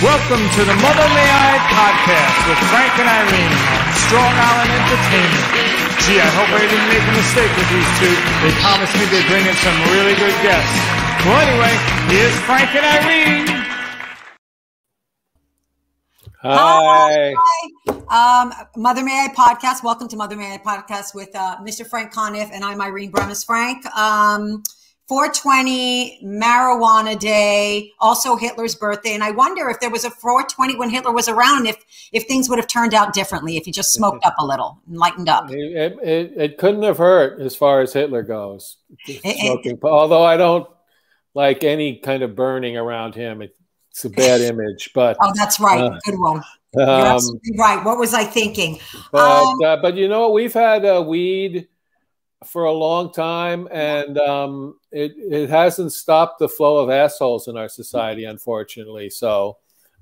Welcome to the Mother May I podcast with Frank and Irene on Strong Island Entertainment. Gee, I hope I didn't make a mistake with these two. They promised me they'd bring in some really good guests. Well, anyway, here's Frank and Irene. Hi. Mother May I podcast. Welcome to Mother May I podcast with Mr. Frank Conniff, and I'm Irene Bremis Frank. 420, marijuana day, also Hitler's birthday. And I wonder if there was a 420 when Hitler was around, if things would have turned out differently, if he just smoked up a little and lightened up. It couldn't have hurt as far as Hitler goes. Although I don't like any kind of burning around him. It's a bad image. But oh, that's right. Good one. You're absolutely right. What was I thinking? But you know what? We've had weed for a long time, and it hasn't stopped the flow of assholes in our society, unfortunately. So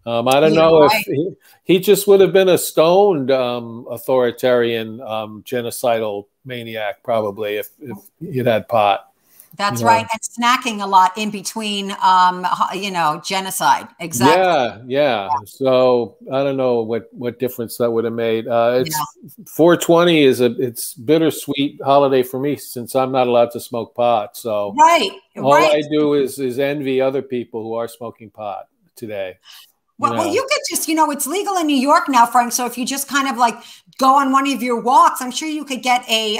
I don't know if he just would have been a stoned authoritarian genocidal maniac, probably, if he'd had pot. That's right. And snacking a lot in between, genocide. Exactly. Yeah. So I don't know what difference that would have made. 420 it's bittersweet holiday for me since I'm not allowed to smoke pot. So all I do is envy other people who are smoking pot today. Well, you could just, it's legal in New York now, Frank. So if you just kind of like go on one of your walks, I'm sure you could get a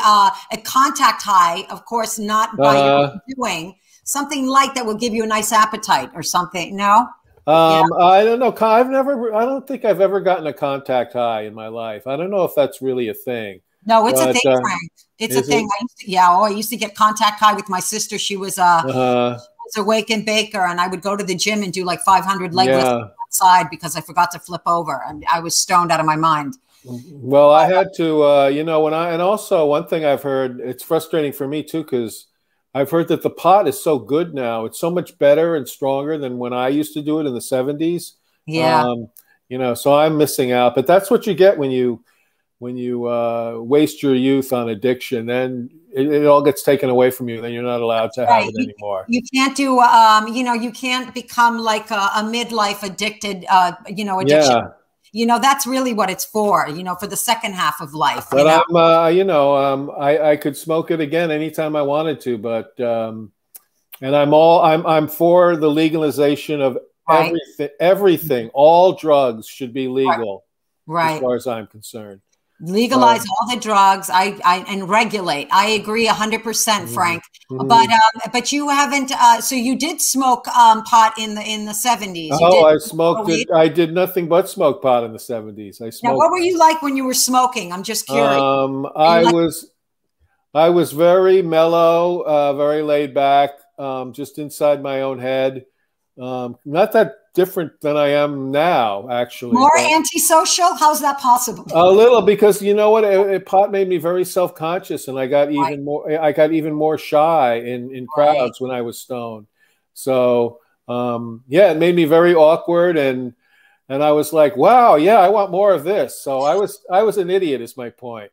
contact high, of course, not by doing something light that will give you a nice appetite or something. No? I don't know. I don't think I've ever gotten a contact high in my life. I don't know if that's really a thing. No, it's a thing, Frank. It's a thing. I used to get contact high with my sister. She was a wake and baker, and I would go to the gym and do like 500 leg lifts outside because I forgot to flip over, and I was stoned out of my mind. Well, I had to, and also one thing I've heard, it's frustrating for me too, because I've heard that the pot is so good now. It's so much better and stronger than when I used to do it in the 70s. Yeah. So I'm missing out, but that's what you get when you waste your youth on addiction. Then it all gets taken away from you. Then you're not allowed to have it anymore. You can't do, you can't become like a midlife addicted, addiction. Yeah. That's really what it's for, for the second half of life. But I could smoke it again anytime I wanted to, but, and I'm for the legalization of everything. All drugs should be legal, as far as I'm concerned. Legalize all the drugs, and regulate. I agree 100%, Frank. But you haven't. So you did smoke pot in the 70s. I smoked it. I did nothing but smoke pot in the 70s. I smoked. Now, what were you like when you were smoking? I'm just curious. I was very mellow, very laid back, just inside my own head. Not that different than I am now, actually. More antisocial? How's that possible? A little, because you know what? Pot made me very self-conscious, and I got even more. I got even more shy in crowds when I was stoned. So it made me very awkward, and I was like, wow, I want more of this. So I was an idiot, is my point.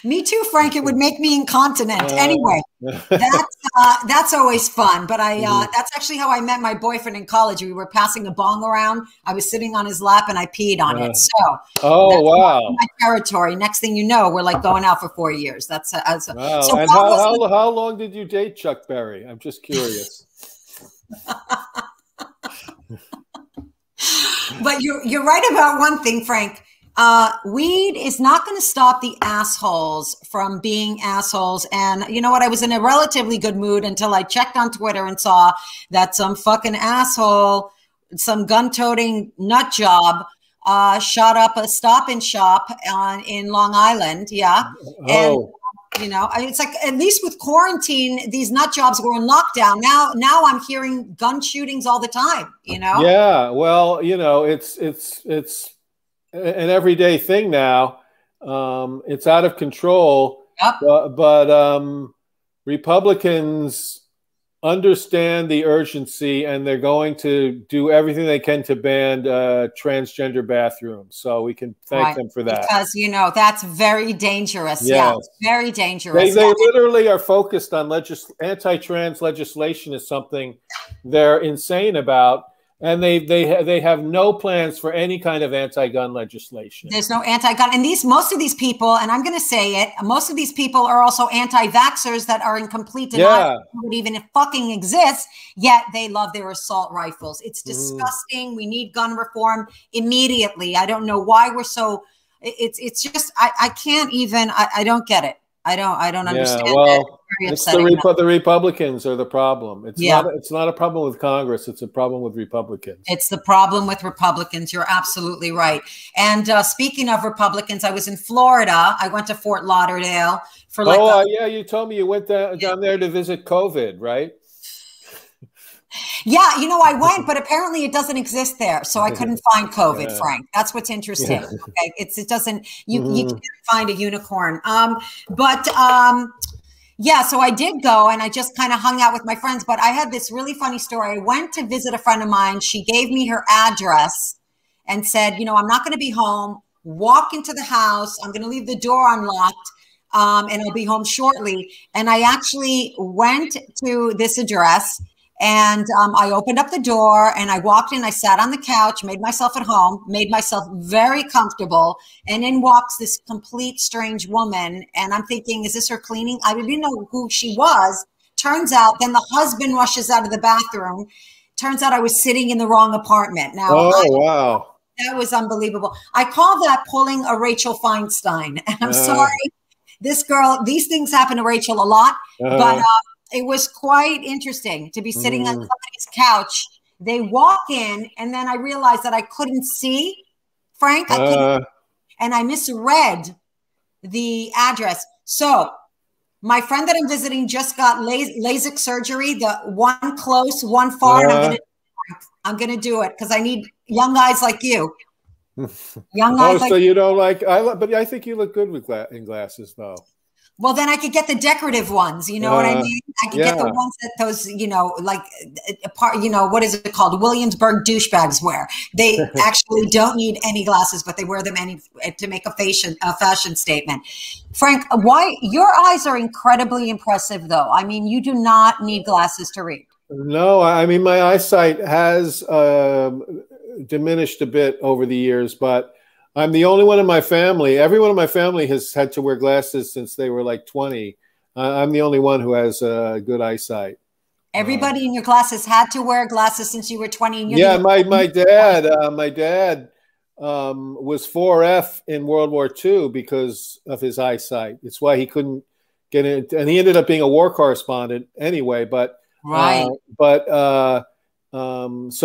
Me too, Frank. It would make me incontinent. Anyway, that's always fun. But that's actually how I met my boyfriend in college. We were passing a bong around. I was sitting on his lap and I peed on it. So, wow, my territory. Next thing you know, we're like going out for 4 years. Wow. So and how long did you date Chuck Berry? I'm just curious. But you're right about one thing, Frank. Weed is not going to stop the assholes from being assholes. And you know what? I was in a relatively good mood until I checked on Twitter and saw that some fucking asshole, some gun-toting nut job, shot up a Stop and Shop in Long Island. Yeah. And, it's like, at least with quarantine, these nut jobs were in lockdown. Now I'm hearing gun shootings all the time, Yeah. Well, it's an everyday thing now. It's out of control. Yep. But Republicans understand the urgency, and they're going to do everything they can to ban transgender bathrooms. So we can thank them for that. Because, that's very dangerous. Yes. Yeah, very dangerous. They literally are focused on anti-trans legislation is something they're insane about. And they have no plans for any kind of anti-gun legislation. There's no anti-gun. And most of these people, and I'm going to say it, most of these people are also anti-vaxxers that are in complete denial that even fucking exists, yet they love their assault rifles. It's disgusting. We need gun reform immediately. I don't know why we're so, it's just, I can't even, I don't get it. I don't understand. Well, it's the Republicans are the problem. It's not a problem with Congress. It's a problem with Republicans. It's the problem with Republicans. You're absolutely right. And speaking of Republicans, I was in Florida. I went to Fort Lauderdale for like. Yeah, you told me you went down there to visit COVID, right? Yeah, you know, I went, but apparently it doesn't exist there. So I couldn't find COVID, Frank. That's what's interesting. Okay. It doesn't, you can't find a unicorn. Yeah, so I did go and I just kind of hung out with my friends, but I had this really funny story. I went to visit a friend of mine. She gave me her address and said, you know, I'm not going to be home. Walk into the house. I'm going to leave the door unlocked. And I'll be home shortly. And I actually went to this address. And I opened up the door and I walked in, I sat on the couch, made myself at home, made myself very comfortable. And in walks this complete strange woman. And I'm thinking, is this her cleaning? I didn't know who she was. Turns out then the husband rushes out of the bathroom. Turns out I was sitting in the wrong apartment. Now, wow. That was unbelievable. I call that pulling a Rachel Feinstein. And I'm sorry, this girl, these things happen to Rachel a lot, but it was quite interesting to be sitting on somebody's couch. They walk in, and then I realized that I couldn't see, Frank. I couldn't, and I misread the address. So my friend that I'm visiting just got LASIK surgery, the one close, one far, and I'm gonna do it because I need young guys like you. Young guys like you don't like, but I think you look good in glasses, though. Well, then I could get the decorative ones. You know what I mean? I could get the ones that those, you know, like, what is it called? Williamsburg douchebags wear. They actually don't need any glasses, but they wear them to make a fashion statement. Frank, why your eyes are incredibly impressive, though. I mean, you do not need glasses to read. No, I mean, my eyesight has diminished a bit over the years, but I'm the only one in my family. Everyone in my family has had to wear glasses since they were like 20. I'm the only one who has good eyesight. Everybody in your class has had to wear glasses since you were 20. And yeah, my dad was 4F in World War II because of his eyesight. It's why he couldn't get in, and he ended up being a war correspondent anyway. But so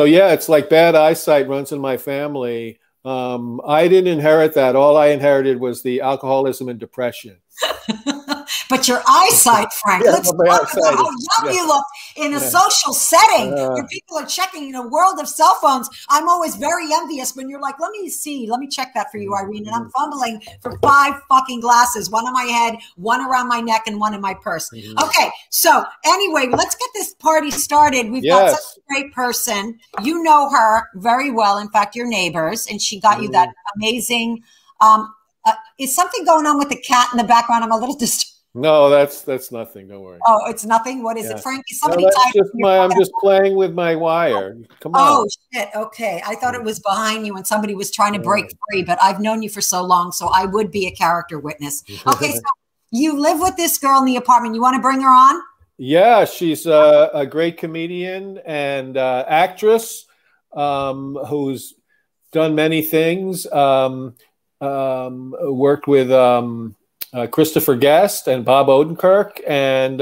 yeah, it's like bad eyesight runs in my family. I didn't inherit that. All I inherited was the alcoholism and depression. But your eyesight, Frank, let's talk about how young you look in a social setting where people are checking in a world of cell phones. I'm always very envious when you're like, let me check that for you, Irene. And I'm fumbling for 5 fucking glasses, one on my head, one around my neck, and one in my purse. Okay, so anyway, let's get this party started. We've got such a great person. You know her very well. In fact, you're neighbors, and she got you that amazing. Is something going on with the cat in the background? I'm a little disturbed. No, that's nothing. Don't worry. Oh, it's nothing. What is it, Frank? Somebody I'm just playing with my wire. Come on. Oh shit. Okay, I thought it was behind you and somebody was trying to break free. But I've known you for so long, so I would be a character witness. Okay, so you live with this girl in the apartment. You want to bring her on? Yeah, she's a great comedian and actress who's done many things. Worked with Christopher Guest and Bob Odenkirk, and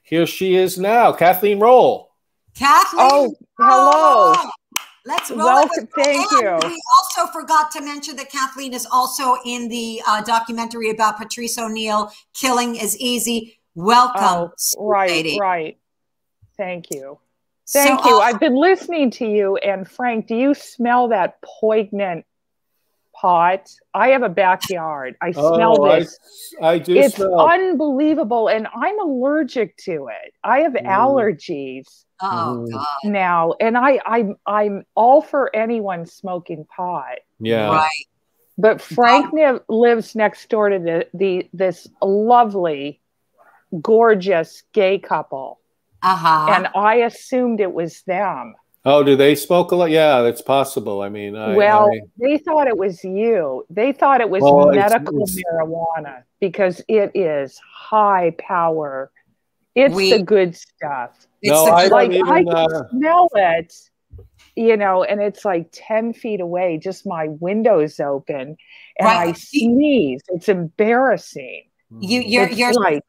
here she is now, Kathleen Roll. Kathleen, oh, hello. Let's roll. Welcome. Thank you. We also forgot to mention that Kathleen is also in the documentary about Patrice O'Neill, Killing is Easy. Welcome, lady. Right. Thank you. Thank you. I've been listening to you, and Frank, do you smell that poignant pot? I have a backyard. I smell this. I do. It's unbelievable, and I'm allergic to it. I have allergies. Oh God! Now, and I'm all for anyone smoking pot. Yeah. Right. But Frank lives next door to this lovely, gorgeous gay couple. And I assumed it was them. Oh, do they smoke a lot? Yeah, that's possible. I mean, they thought it was you. They thought it was medical marijuana because it is high power. It's the good stuff. I don't even, I can smell it, you know, and it's like 10 feet away, just my window's open, and I sneeze. It's embarrassing. You're like,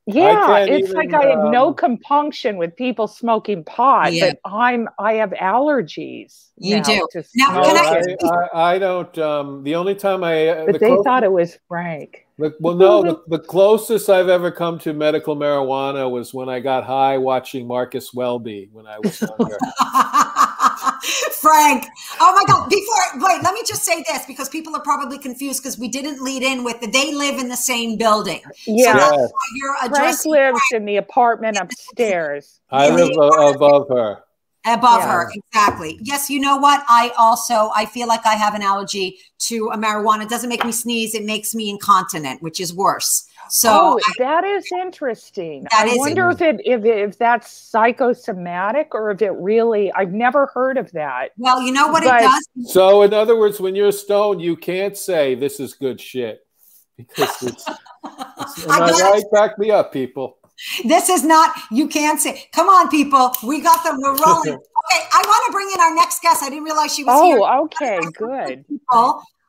it's like I have no compunction with people smoking pot, but I have allergies. You do. Now, I don't. The only time but they thought it was Frank. The closest I've ever come to medical marijuana was when I got high watching Marcus Welby when I was younger. Frank, oh my God! Wait, let me just say this because people are probably confused because we didn't lead in with they live in the same building. Yeah, so Frank lives in the apartment upstairs. I live above her. Above her, exactly. Yes, you know what? I feel like I have an allergy to marijuana. It doesn't make me sneeze. It makes me incontinent, which is worse. So that is interesting. I wonder if that's psychosomatic or if it really, I've never heard of that. Well, you know what it does? So in other words, when you're stoned, you can't say this is good shit. Because it's right? Back me up, people. This is not, you can't say, come on, people. We got them. We're rolling. Okay, I want to bring in our next guest. I didn't realize she was here. Oh, okay, good.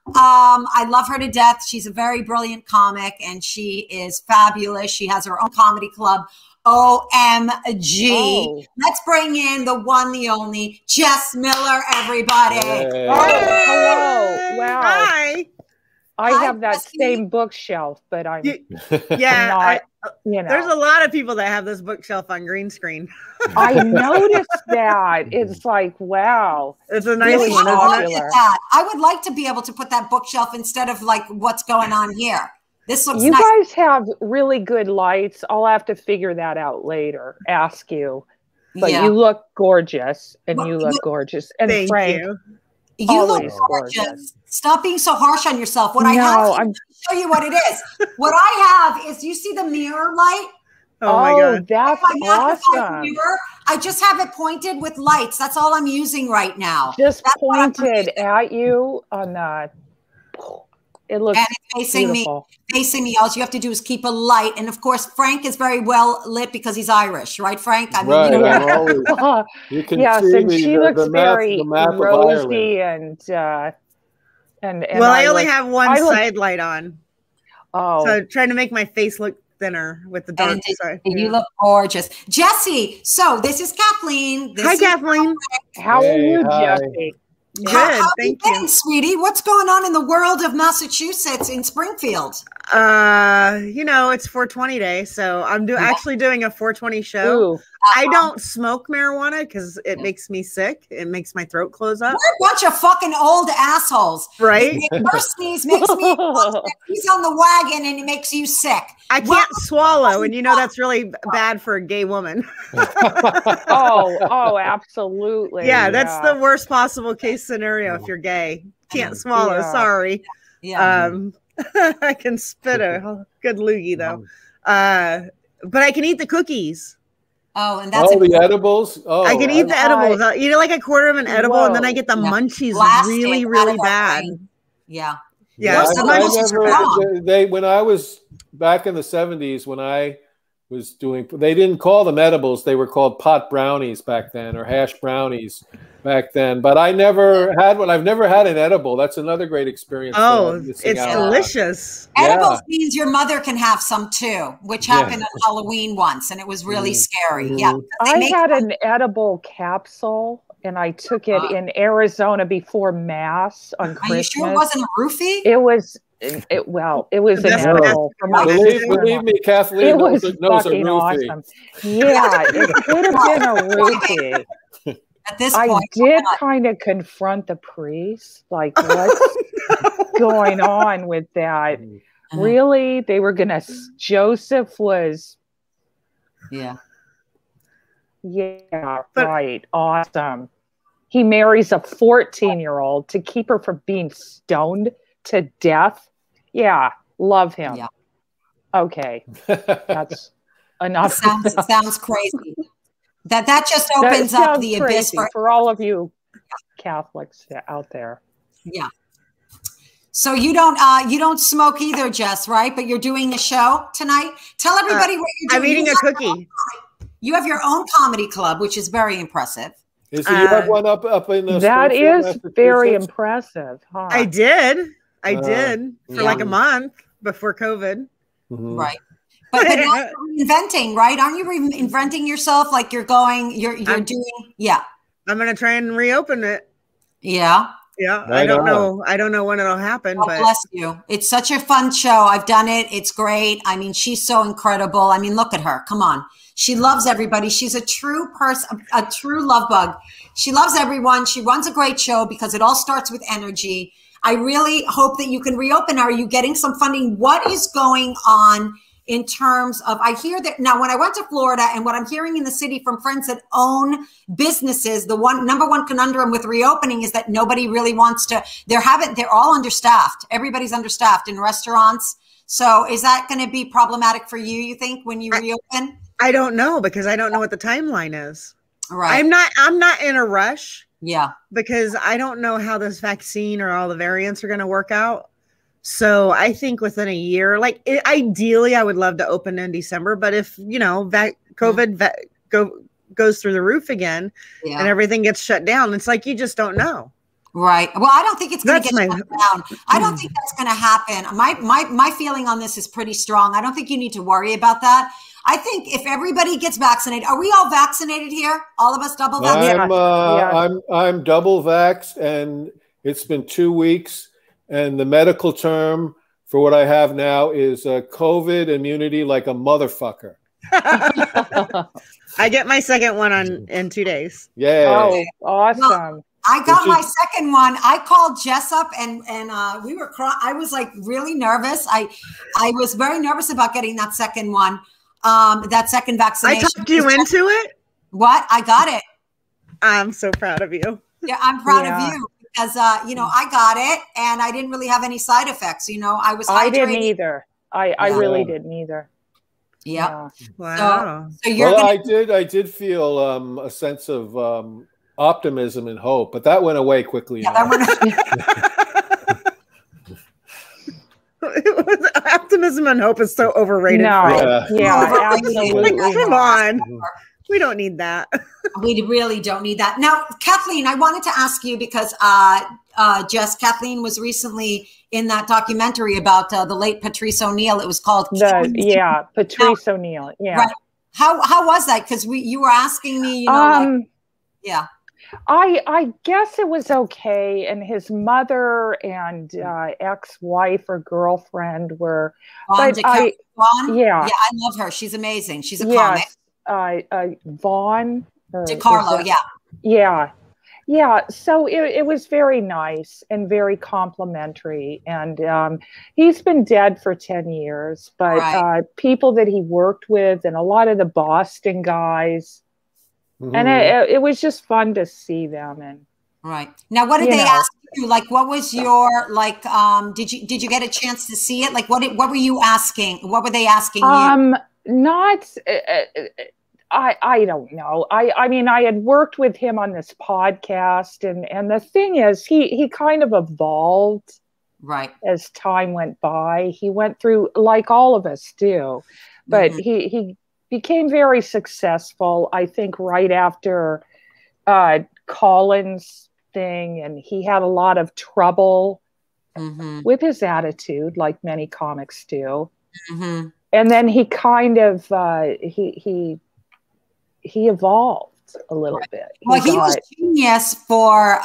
I love her to death. She's a very brilliant comic, and she is fabulous. She has her own comedy club, OMG. Oh. Let's bring in the one, the only, Jess Miller, everybody. Hey. Hello. Wow. Hi. I have that same bookshelf, but I'm not, you know. There's a lot of people that have this bookshelf on green screen. I noticed that. It's like, wow. It's a nice one, isn't it? I would like to be able to put that bookshelf instead of like what's going on here. This looks nice. You guys have really good lights. I'll have to figure that out later. Ask you. But you look gorgeous, and you look gorgeous. And thank Frank, you look gorgeous. Stop being so harsh on yourself. What I have to show you what it is. What I have is, you see the mirror light? Oh my God. That's awesome. Mirror. I just have it pointed with lights. That's all I'm using right now. Just pointed at you on that. It looks facing beautiful. Facing me. All you have to do is keep a light. And of course, Frank is very well lit because he's Irish, right, Frank? I mean, right. You know, you can see and she looks very rosy and well, I only have one side light on. Oh, so trying to make my face look thinner with the dark side. You look gorgeous, Jessie. So this is Kathleen. Hi, Kathleen. How are you, Jessie? Good, thank you, sweetie. What's going on in the world of Massachusetts in Springfield? You know, it's 420 day, so I'm actually doing a 420 show. Ooh. I don't smoke marijuana because it makes me sick. It makes my throat close up. We're a bunch of fucking old assholes, right? Your sneeze makes me he's on the wagon and it makes you sick. I can't swallow, and you know that's really bad for a gay woman. oh, absolutely. Yeah, that's the worst possible case scenario if you're gay. Can't swallow. Sorry. Yeah. I can spit a good loogie though. But I can eat the cookies. Oh, and that's the edibles. Oh, I can eat the edibles. You know, like a quarter of an edible, and then I get the munchies really, really bad. Yeah. Yeah. When I was back in the 70s, when I was doing, they didn't call them edibles. They were called pot brownies back then, or hash brownies back then. But I never had one. I've never had an edible. That's another great experience. Oh, it's delicious. Edibles means your mother can have some too, which happened on Halloween once, and it was really scary. Yeah. I had an edible capsule, and I took it in Arizona before Mass on Christmas. Are you sure it wasn't a roofie? It was. It was an edible. Believe me, Kathleen. It was fucking awesome. Yeah, it could have been a roofie. At this point, I did kind of confront the priest, like, what's going on with that? Really? They were gonna. Joseph was. Yeah, right. Awesome. He marries a 14-year-old to keep her from being stoned to death. Yeah, love him. Yeah. Okay, that's enough. Sounds crazy. That just opens up the abyss for all of you Catholics out there. Yeah. So you don't smoke either, Jess, right? But you're doing a show tonight. Tell everybody what you're doing. I'm eating a cookie. You have your own comedy club, which is very impressive. You have one up in the that is very impressive. Huh? I did for like a month before COVID. Mm-hmm. Right. But now you're reinventing, right? Aren't you reinventing yourself? Like you're doing, yeah. I'm going to try and reopen it. Yeah. Yeah. I don't know when it'll happen. God bless you. It's such a fun show. I've done it. It's great. I mean, she's so incredible. I mean, look at her. Come on. She loves everybody. She's a true person, a true love bug. She loves everyone. She runs a great show because it all starts with energy. I really hope that you can reopen. Are you getting some funding? What is going on in terms of, I hear that now when I went to Florida and what I'm hearing in the city from friends that own businesses, the number one conundrum with reopening is that nobody really wants to, they're all understaffed. Everybody's understaffed in restaurants. So is that going to be problematic for you think, when you reopen? I don't know because I don't know what the timeline is. Right. I'm not in a rush. Yeah. Because I don't know how this vaccine or all the variants are going to work out. So I think within a year, ideally, I would love to open in December. But if, COVID goes through the roof again and everything gets shut down, it's like you just don't know. Right. Well, I don't think it's going to get shut down. I don't think that's going to happen. My feeling on this is pretty strong. I don't think you need to worry about that. I think if everybody gets vaccinated, are we all vaccinated here? All of us double vaccinated? I'm double vaxxed, and it's been 2 weeks. And the medical term for what I have now is COVID immunity like a motherfucker. I get my second one in 2 days. Yeah. Oh, awesome. Well, I got my second one. I called Jess up and we were I was like really nervous. I was very nervous about getting that second one. That second vaccination. I talked you into it? What? I got it. I'm so proud of you. Yeah, I'm proud of you. Because, I got it and I didn't really have any side effects. I was hydrated. I didn't either. I really didn't either. Yeah. Wow. So you're I did feel a sense of optimism and hope, but that went away quickly. Yeah, that went optimism and hope is so overrated. No. Yeah, absolutely. Come on. We don't need that. We really don't need that. Now, Kathleen, I wanted to ask you because Jess, Kathleen was recently in that documentary about the late Patrice O'Neill. It was called Patrice O'Neill. Yeah. Right. How was that? Because you were asking me, yeah. I guess it was okay. And his mother and ex-wife or girlfriend were. Vaughn? Yeah, I love her. She's amazing. She's a comic. Vaughn DiCarlo, yeah. So it was very nice and very complimentary, and he's been dead for 10 years. But people that he worked with, and a lot of the Boston guys, and it was just fun to see them. And right now, what did they ask you? Like, what was your like? Did you get a chance to see it? Like, what were you asking? What were they asking you? Not. I don't know. I mean, I had worked with him on this podcast, and the thing is, he kind of evolved, right, as time went by. He went through, like all of us do, but he became very successful, I think, right after Colin's thing, and he had a lot of trouble with his attitude, like many comics do. And then he kind of he evolved a little bit. Well, he was genius for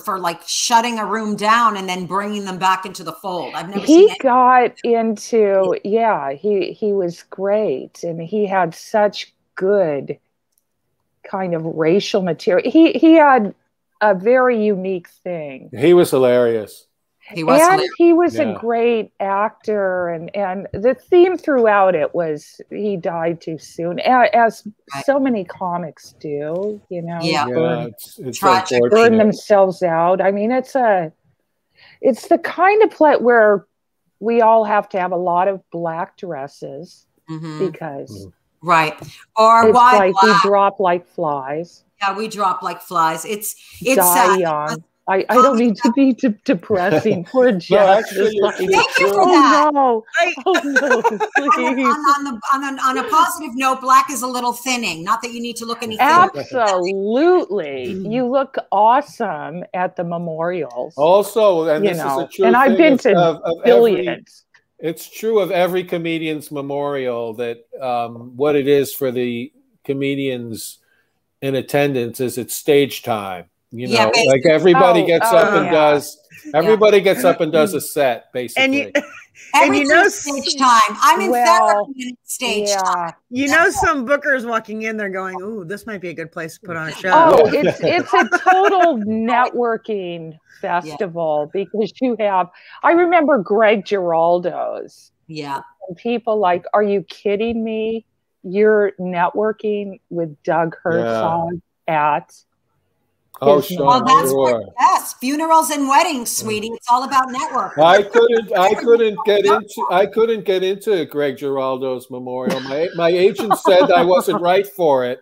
for like shutting a room down and then bringing them back into the fold. I've never seen he got into he was great, and he had such good kind of racial material. He had a very unique thing. He was hilarious. He was a great actor, and the theme throughout it was he died too soon, as so many comics do. It's burn themselves out. I mean, it's the kind of play where we all have to have a lot of black dresses because Right. Or it's why like we drop like flies. Yeah, we drop like flies. It's die sad. young. I don't mean to be depressing. Poor Jess. No, actually, Thank you for that. No. Oh no, please. On a positive note, black is a little thinning. Not that you need to look any thinner. Absolutely. You look awesome at the memorials. Also, and this is a true and I've been to billions. It's true of every comedian's memorial that what it is for the comedians in attendance is it's stage time. You know, like everybody gets up and does. Everybody gets up and does a set, basically. And you know, stage time. I'm in therapy at stage time. You know, some bookers walking in, they're going, "Ooh, this might be a good place to put on a show." Oh, it's a total networking festival because you have. I remember Greg Giraldo's. Yeah. And people like, "Are you kidding me? You're networking with Doug Herzog at." Oh, sure. Well, that's what, yes, funerals and weddings, sweetie. It's all about networking. I couldn't get into Greg Giraldo's memorial. My agent said I wasn't right for it,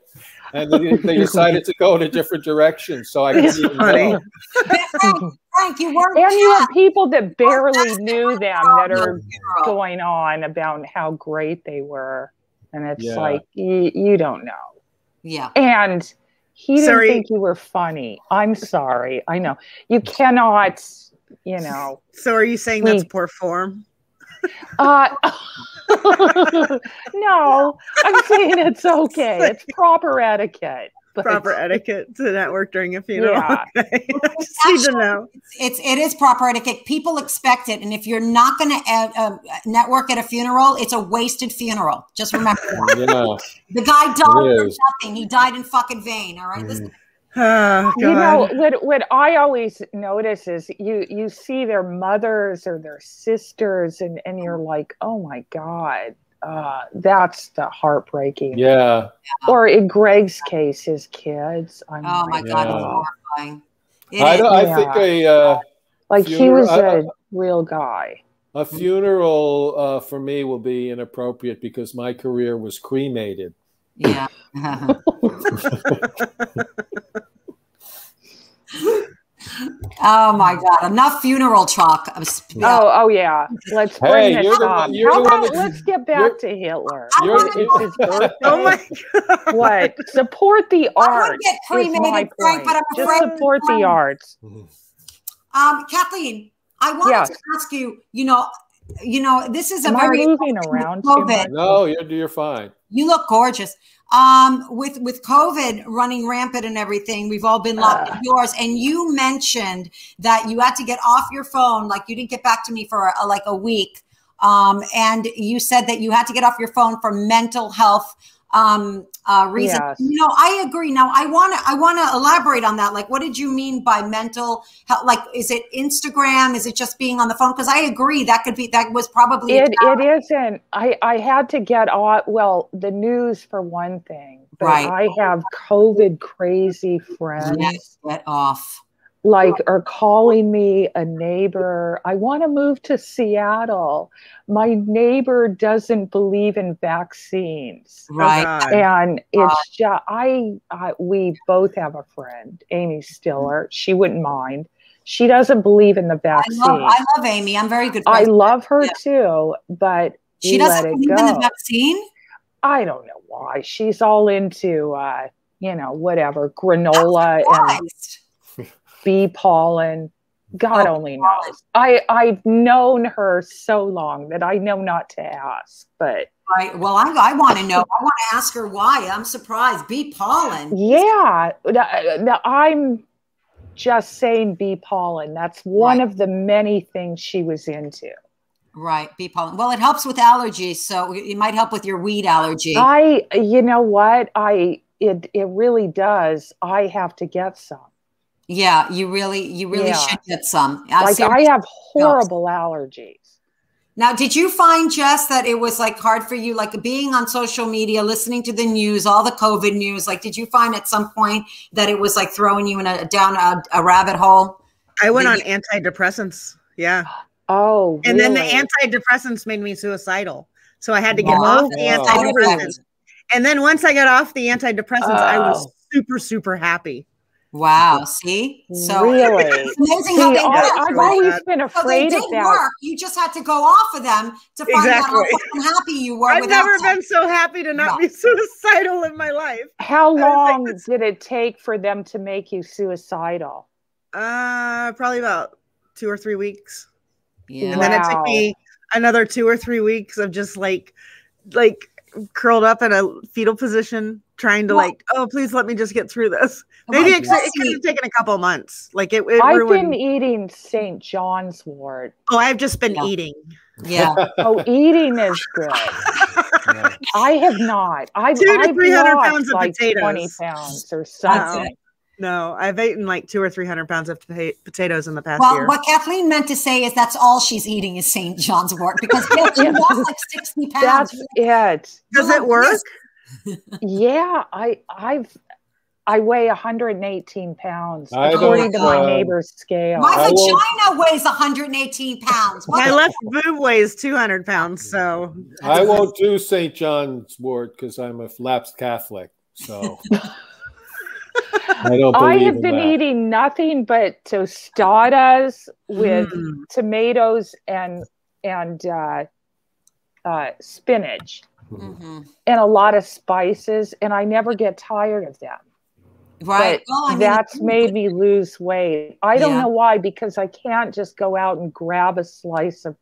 and they decided to go in a different direction. So I couldn't even go. Frank, you weren't. And you have people that barely knew them that are going on about how great they were, and it's like you don't know. Yeah. And he didn't think you were funny. I'm sorry. I know. You cannot, So are you saying that's poor form? No, I'm saying it's okay. It's proper etiquette. Proper etiquette to network during a funeral. Yeah. Okay. I just need to know. It is proper etiquette. People expect it, and if you're not going to network at a funeral, it's a wasted funeral. Just remember that. Yeah. The guy died for nothing. He died in fucking vain. All right. Listen. Oh, you know what I always notice is you see their mothers or their sisters, and you're like, oh my God. That's the heartbreaking. Yeah. Or in Greg's case, his kids. Oh my God, it's horrifying. I think like he was a real guy. A funeral for me will be inappropriate because my career was cremated. Yeah. Oh my God! Enough funeral talk. Oh yeah. Let's bring this up. Let's get back to Hitler. It's his birthday. Oh my God! What? Support the arts. I would get cremated, Frank, but I'm just afraid support the arts. Kathleen, I wanted to ask you. You know, this is Am I moving around too much? No, you're fine. You look gorgeous. With COVID running rampant and everything, we've all been locked indoors. And you mentioned that you had to get off your phone, like you didn't get back to me for like a week. And you said that you had to get off your phone for mental health reasons. Yes. You know, I agree. Now, I want to elaborate on that. Like, what did you mean by mental health? Like, is it Instagram? Is it just being on the phone? Because I agree that was probably it isn't. I had to get off. Well, the news for one thing. But I have COVID crazy friends. Yes, get off. Like are calling me a neighbor. I want to move to Seattle. My neighbor doesn't believe in vaccines. Right. And it's just, we both have a friend, Amy Stiller. She wouldn't mind. She doesn't believe in the vaccine. I love Amy. I'm very good friends. I love her too, but she doesn't believe in the vaccine? I don't know why. She's all into, whatever, granola and bee pollen. God only knows. I've known her so long that I know not to ask, but well, I want to know. I want to ask her why. I'm surprised. Bee pollen. Yeah. I'm just saying bee pollen. That's one of the many things she was into. Right. Bee pollen. Well, it helps with allergies. So it might help with your weed allergy. You know what? It really does. I have to get some. Yeah, you really should get some. I have horrible allergies. Now, did you find, Jess, that it was like hard for you, like being on social media, listening to the news, all the COVID news? Like, did you find at some point that it was like throwing you down a rabbit hole? I went on antidepressants. Yeah. Oh, and then the antidepressants made me suicidal. So I had to get off the antidepressants. And then once I got off the antidepressants, I was super, super happy. Wow. See? So really? It's amazing how they work. I've always been afraid of that. Work. You just had to go off of them to find out how fucking happy you were. I've never been so happy to not be suicidal in my life. How long did it take for them to make you suicidal? Probably about 2 or 3 weeks. Yeah. And then it took me another 2 or 3 weeks of just like curled up in a fetal position, trying to oh, please let me just get through this. Maybe it could have taken a couple of months. Like it I've been eating St. John's wort. Oh, I've just been eating. Yeah. Oh, eating is good. I have not. I've 200 to 300 pounds of like potatoes. 20 pounds or something. No, I've eaten like 200 or 300 pounds of potatoes in the past year. What Kathleen meant to say is that's all she's eating is St. John's wort because she lost like 60 pounds. That's it. Does it work? Yeah, I weigh 118 pounds according to my neighbor's scale. My vagina weighs 118 pounds. My left boob weighs 200 pounds. So I won't do St. John's wort because I'm a lapsed Catholic. So I have been eating nothing but tostadas with tomatoes and spinach and a lot of spices, and I never get tired of them. Right. But that's made me lose weight. I don't know why, because I can't just go out and grab a slice of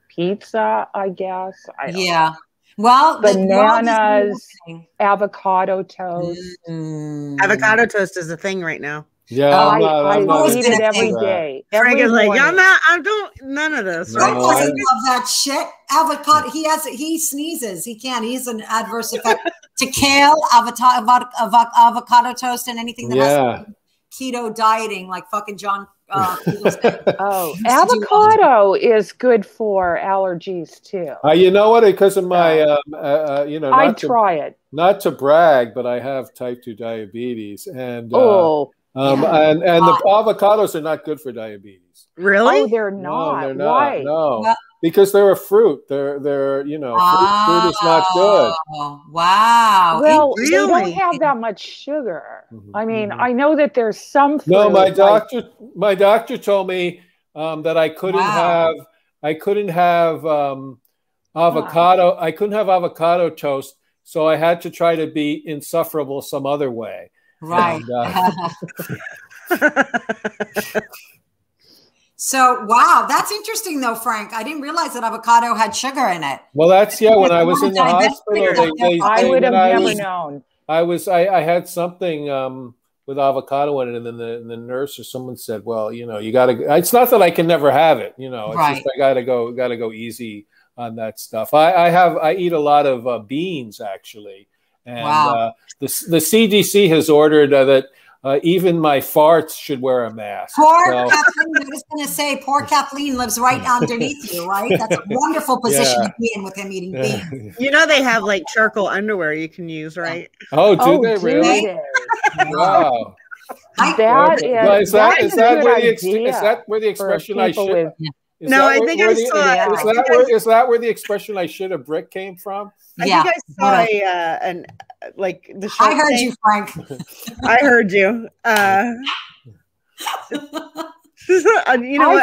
pizza, I guess. I don't know. Well, bananas, avocado toast. Avocado toast is a thing right now. Yeah, I eat it every day. Frank is like, I don't, none of this. Frank doesn't love that shit. Avocado, he sneezes. He can't. He's an adverse effect to kale, avocado toast, and anything that has keto dieting, like fucking John. Avocado is good for allergies too. You know what? Because of my, I try it. Not to brag, but I have type 2 diabetes, and the avocados are not good for diabetes. Really? Oh, they're not. No, they're not. Why? No, because they're a fruit. They're fruit is not good. Wow. Well, they don't have that much sugar. I mean, I know that there's some fruit. No, my doctor told me that I couldn't have avocado. I couldn't have avocado toast, so I had to try to be insufferable some other way. Right. So, wow, that's interesting though, Frank. I didn't realize that avocado had sugar in it. Well, that's when I was in the hospital. I would have never known. I had something with avocado in it, and then the nurse or someone said, "Well, you got to." It's not that I can never have it. It's just I got to go easy on that stuff. I eat a lot of beans actually, and the CDC has ordered that. Even my farts should wear a mask. Kathleen, I was going to say, poor Kathleen lives right underneath you, right? That's a wonderful position to be in with him eating beans. They have like charcoal underwear you can use, right? Oh, do they really? Wow. Is that where the expression I should? No, I think I saw. Is that where the expression "I should have brick" came from? I think I saw the. I heard you, Frank. I heard you. I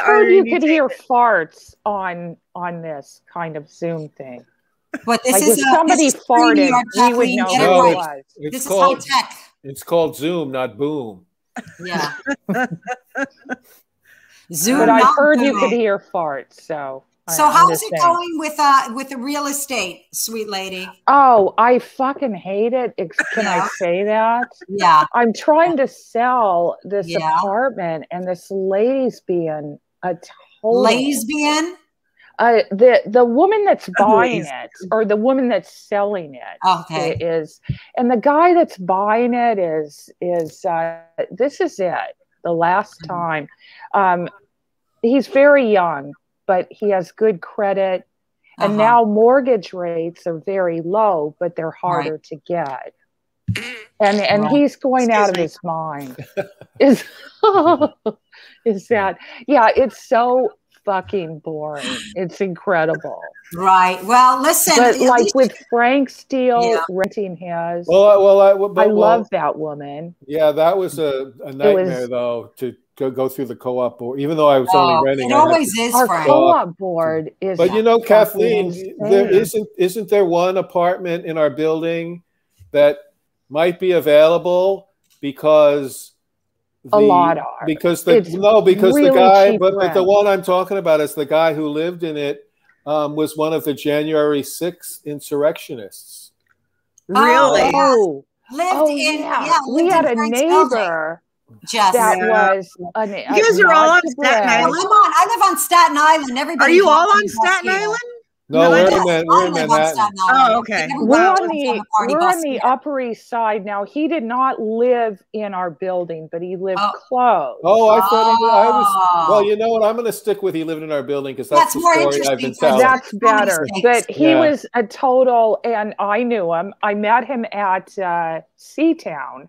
heard you could hear farts on this kind of Zoom thing. But this is somebody farted. We would know who it was. This is high tech. It's called Zoom, not boom. Yeah. Zoom, but I heard you could hear farts, so how's it going with the real estate, sweet lady? Oh, I fucking hate it. Can I say that? Yeah. I'm trying to sell this apartment, and this lady's being a total lesbian. The woman that's buying it, or the woman that's selling it, is, and the guy that's buying it is this is it. The last time. He's very young, but he has good credit. And now mortgage rates are very low, but they're harder to get. And he's going out of his mind. It's so fucking boring. It's incredible. Right. Well, listen. But like with Frank Steele renting his. I love that woman. Yeah, that was a nightmare though, to go through the co-op board. Even though I was only renting, it always is. Our co-op board is. But you know, Kathleen, there isn't there one apartment in our building that might be available because a lot are because the guy, but the one I'm talking about is the guy who lived in it was one of the January 6th insurrectionists. Really? Oh, yes. We had a neighbor. Jess. That was you guys are all on Staten Island. I live on Staten Island. Everybody. Are you all on Staten Island? No, we're in Manhattan. Oh, okay. We're on the Upper East Side now. He did not live in our building, but he lived close. Oh, I thought I was. Well, you know what? I'm going to stick with he lived in our building because that's the story I've been telling. That's better. But he was a total, and I knew him. I met him at Seatown,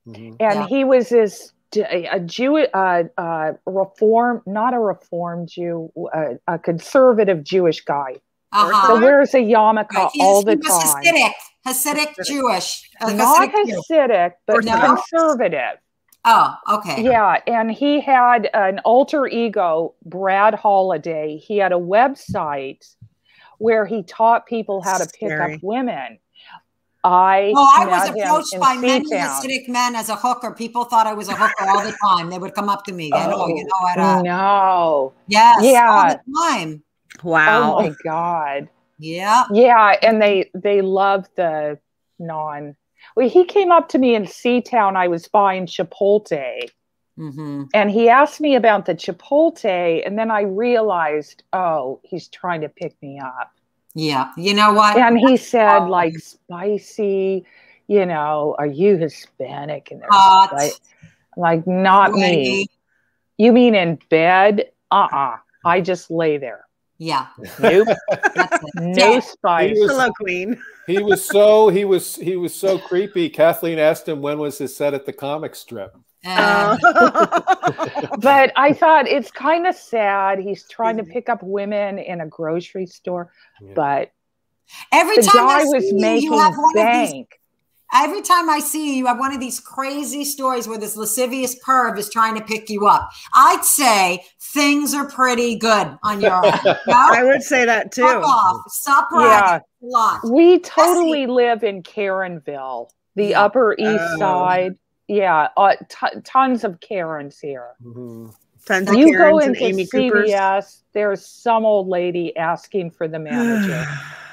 and he was this a Jew, not a reform Jew, a conservative Jewish guy. So wears a yarmulke all the time. Hasidic Jewish. Not Hasidic, but conservative. Oh, okay. Yeah, and he had an alter ego, Brad Holiday. He had a website where he taught people how to pick up women. I was approached by many Hasidic men as a hooker. People thought I was a hooker all the time. They would come up to me. You know what? No. Yes. Yeah. All the time. Wow. Oh my God. Yeah. Yeah. And they love the he came up to me in Seatown. I was buying Chipotle. And he asked me about the Chipotle. And then I realized, he's trying to pick me up. Yeah. You know what? And he said, like, spicy, are you Hispanic? And they're like, not me. You mean in bed? I just lay there. Yeah. Nope. No spice. Hello, Queen. He was so creepy. Kathleen asked him when was his set at the comic strip. But I thought it's kind of sad. He's trying to pick up women in a grocery store, but every time guy was making bank. Every time I see you have one of these crazy stories where this lascivious perv is trying to pick you up, I'd say things are pretty good on your end. No? I would say that too. Stop bragging a lot. We totally live in Karenville, the Upper East Side. Yeah, tons of Karens here. Tons of you Karens go and into Amy CVS, Coopers. there's some old lady asking for the manager.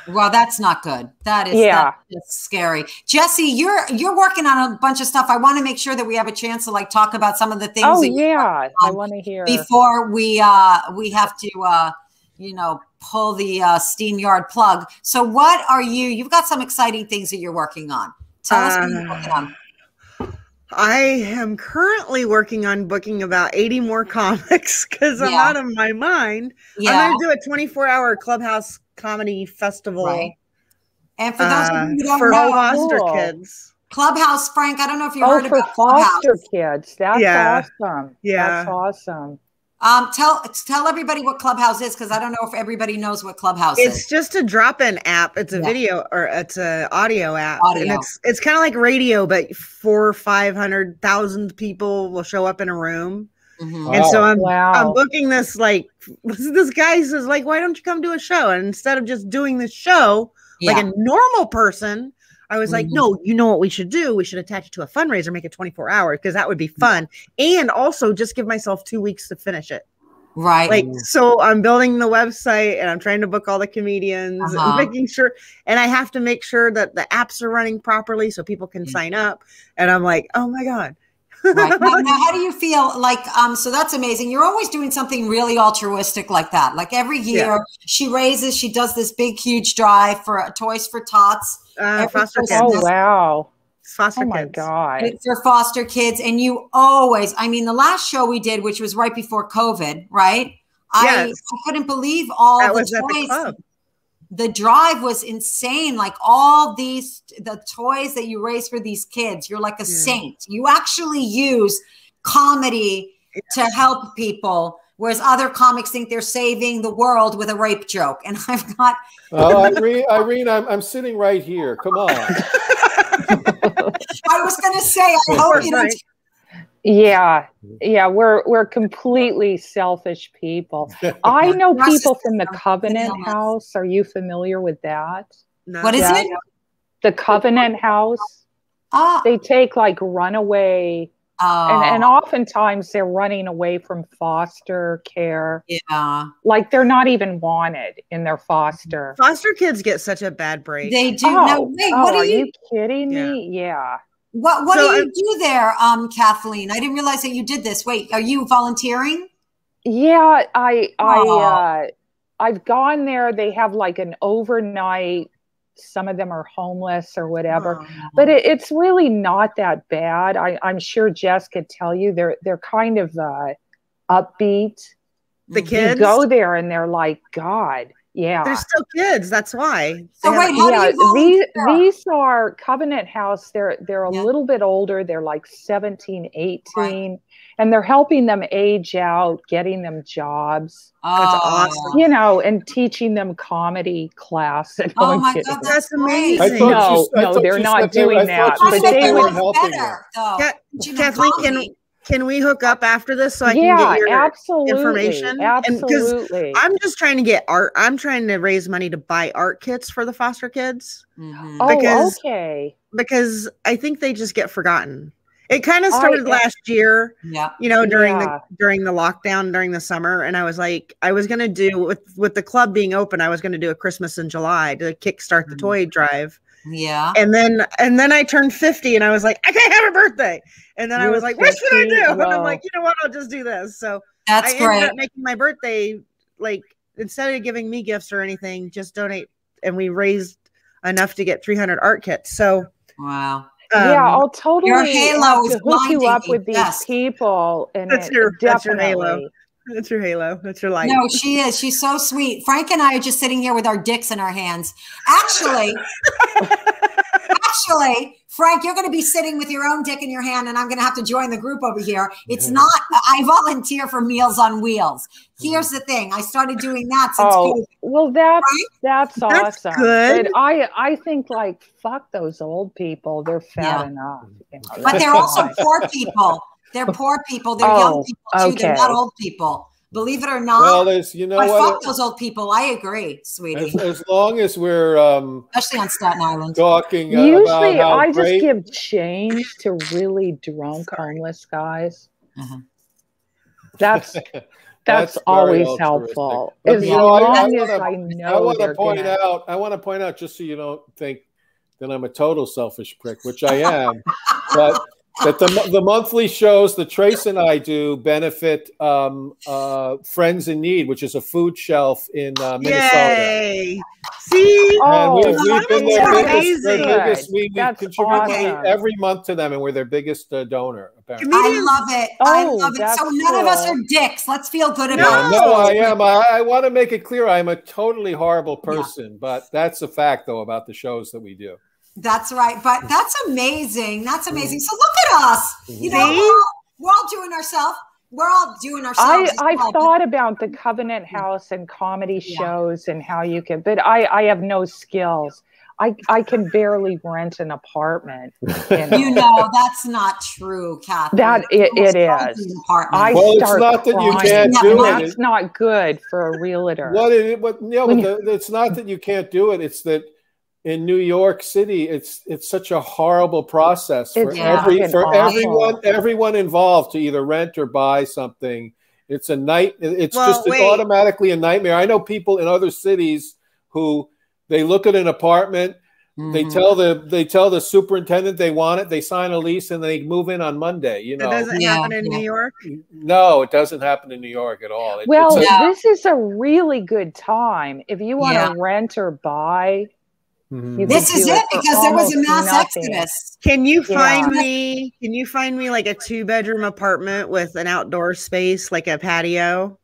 Well, that's not good. That's scary. Jesse, you're working on a bunch of stuff. I want to make sure that we have a chance to talk about some of the things. I want to hear before we have to pull the SteamYard plug. So what are you've got some exciting things that you're working on. Tell us what you're working on. I am currently working on booking about 80 more comics because I'm out of my mind. Yeah. I'm going to do a 24-hour Clubhouse comedy festival. Right. And for those of you who don't know, foster kids. Clubhouse, Frank, I don't know if you heard about foster kids. That's awesome. Yeah. That's awesome. Tell everybody what Clubhouse is because I don't know if everybody knows what Clubhouse is. It's just a drop-in app. It's a video or it's an audio app. And it's kind of like radio, but 400,000 or 500,000 people will show up in a room. And so I'm booking this this guy says why don't you come do a show? And instead of just doing the show like a normal person, I was like, no, you know what we should do? We should attach it to a fundraiser, make it 24 hours because that would be fun. And also just give myself 2 weeks to finish it. Right. So I'm building the website and I'm trying to book all the comedians and making sure, and I have to make sure that the apps are running properly so people can sign up. And I'm like, oh my God. Right. Now, how do you feel so that's amazing. You're always doing something really altruistic like that. Like every year she does this big, huge drive for Toys for Tots. Foster kids. Oh, wow. Foster kids. My God. It's for foster kids. And you always, the last show we did, which was right before COVID, right? Yes. I couldn't believe all the toys. At the club. The drive was insane. Like the toys that you raise for these kids, you're like a saint. You actually use comedy to help people whereas other comics think they're saving the world with a rape joke. And I've got. Oh, Irene, I'm sitting right here. Come on. I was going to say, I hope you don't. Yeah, we're completely selfish people. I know people from the Covenant House. Are you familiar with that? No. What is it? The Covenant House. They take like runaway, and oftentimes they're running away from foster care. Yeah, like they're not even wanted in their foster. Foster kids get such a bad break. They do. Now, wait, what are you kidding me? Yeah. What do you do there, Kathleen? I didn't realize that you did this. Wait, are you volunteering? Yeah, I've gone there. They have like an overnight. Some of them are homeless or whatever, but it's really not that bad. I'm sure Jess could tell you they're kind of upbeat. The kids, you go there and they're like, God. Yeah, they're still kids. That's why. So wait, how do you these are Covenant House. They're a little bit older. They're like 17, 18, right. And they're helping them age out, getting them jobs. That's awesome. You know, and teaching them comedy class. Oh my God, that's amazing. No, they're not doing that. But they were helping them. Kathleen, can we hook up after this so I can get your information? Absolutely. I'm just trying to get art. I'm trying to raise money to buy art kits for the foster kids. Mm-hmm. Okay. Because I think they just get forgotten. It kind of started last year, you know, during the lockdown, during the summer. And I was like, I was going to do with the club being open, I was going to do a Christmas in July to kickstart the toy drive. Yeah. And then I turned 50 and I was like, I can't have a birthday. And then I was like, what should I do? And I'm like, you know what? I'll just do this. So I ended up making my birthday, like, instead of giving me gifts or anything, just donate. And we raised enough to get 300 art kits. So, wow. I'll totally your halo is hook you up with these people. And that's your halo. That's your halo. That's your light. No, she is. She's so sweet. Frank and I are just sitting here with our dicks in our hands. Actually, Frank, you're going to be sitting with your own dick in your hand, and I'm going to have to join the group over here. It's not, I volunteer for Meals on Wheels. Here's the thing. I started doing that since COVID. Well, that's awesome. That's good. But I think, like, fuck those old people. They're fat enough. You know, but they're also poor people. They're poor people. They're young people, too. They're not old people. Believe it or not. Well, there's, you know what? Fuck those old people. I agree, sweetie. As long as we're especially on Staten Island talking usually about how I great... just give change to really drunk homeless guys. Mm-hmm. That's always helpful. As long as I know. I want to point out, just so you don't think that I'm a total selfish prick, which I am, but that the monthly shows that Trace and I do benefit Friends in Need, which is a food shelf in Minnesota. Yay! See, and we've been their biggest. We contribute money awesome. every month to them, and we're their biggest donor. Apparently, I love it. I love it. So none of us are dicks. Let's feel good about it. No, I am. I want to make it clear I'm a totally horrible person, but that's a fact, though, about the shows that we do. That's right. But that's amazing. That's amazing. So look at us. You know, we're all doing ourselves. We're all doing ourselves. I've thought about the Covenant House and comedy shows and how you can, but I have no skills. I can barely rent an apartment. You know, that's not true, Kathleen. That it is. It's not that you can't do it. That's not good for a realtor. It's not that you can't do it. It's that in New York City, it's such a horrible process for everyone involved to either rent or buy something. It's automatically a nightmare. I know people in other cities who they look at an apartment, they tell the superintendent they want it, they sign a lease, and they move in on Monday. You know, it doesn't happen in New York. No, it doesn't happen in New York at all. This is a really good time if you want to rent or buy. This is it because there was a mass exodus. Can you find me? Can you find me like a 2-bedroom apartment with an outdoor space, like a patio?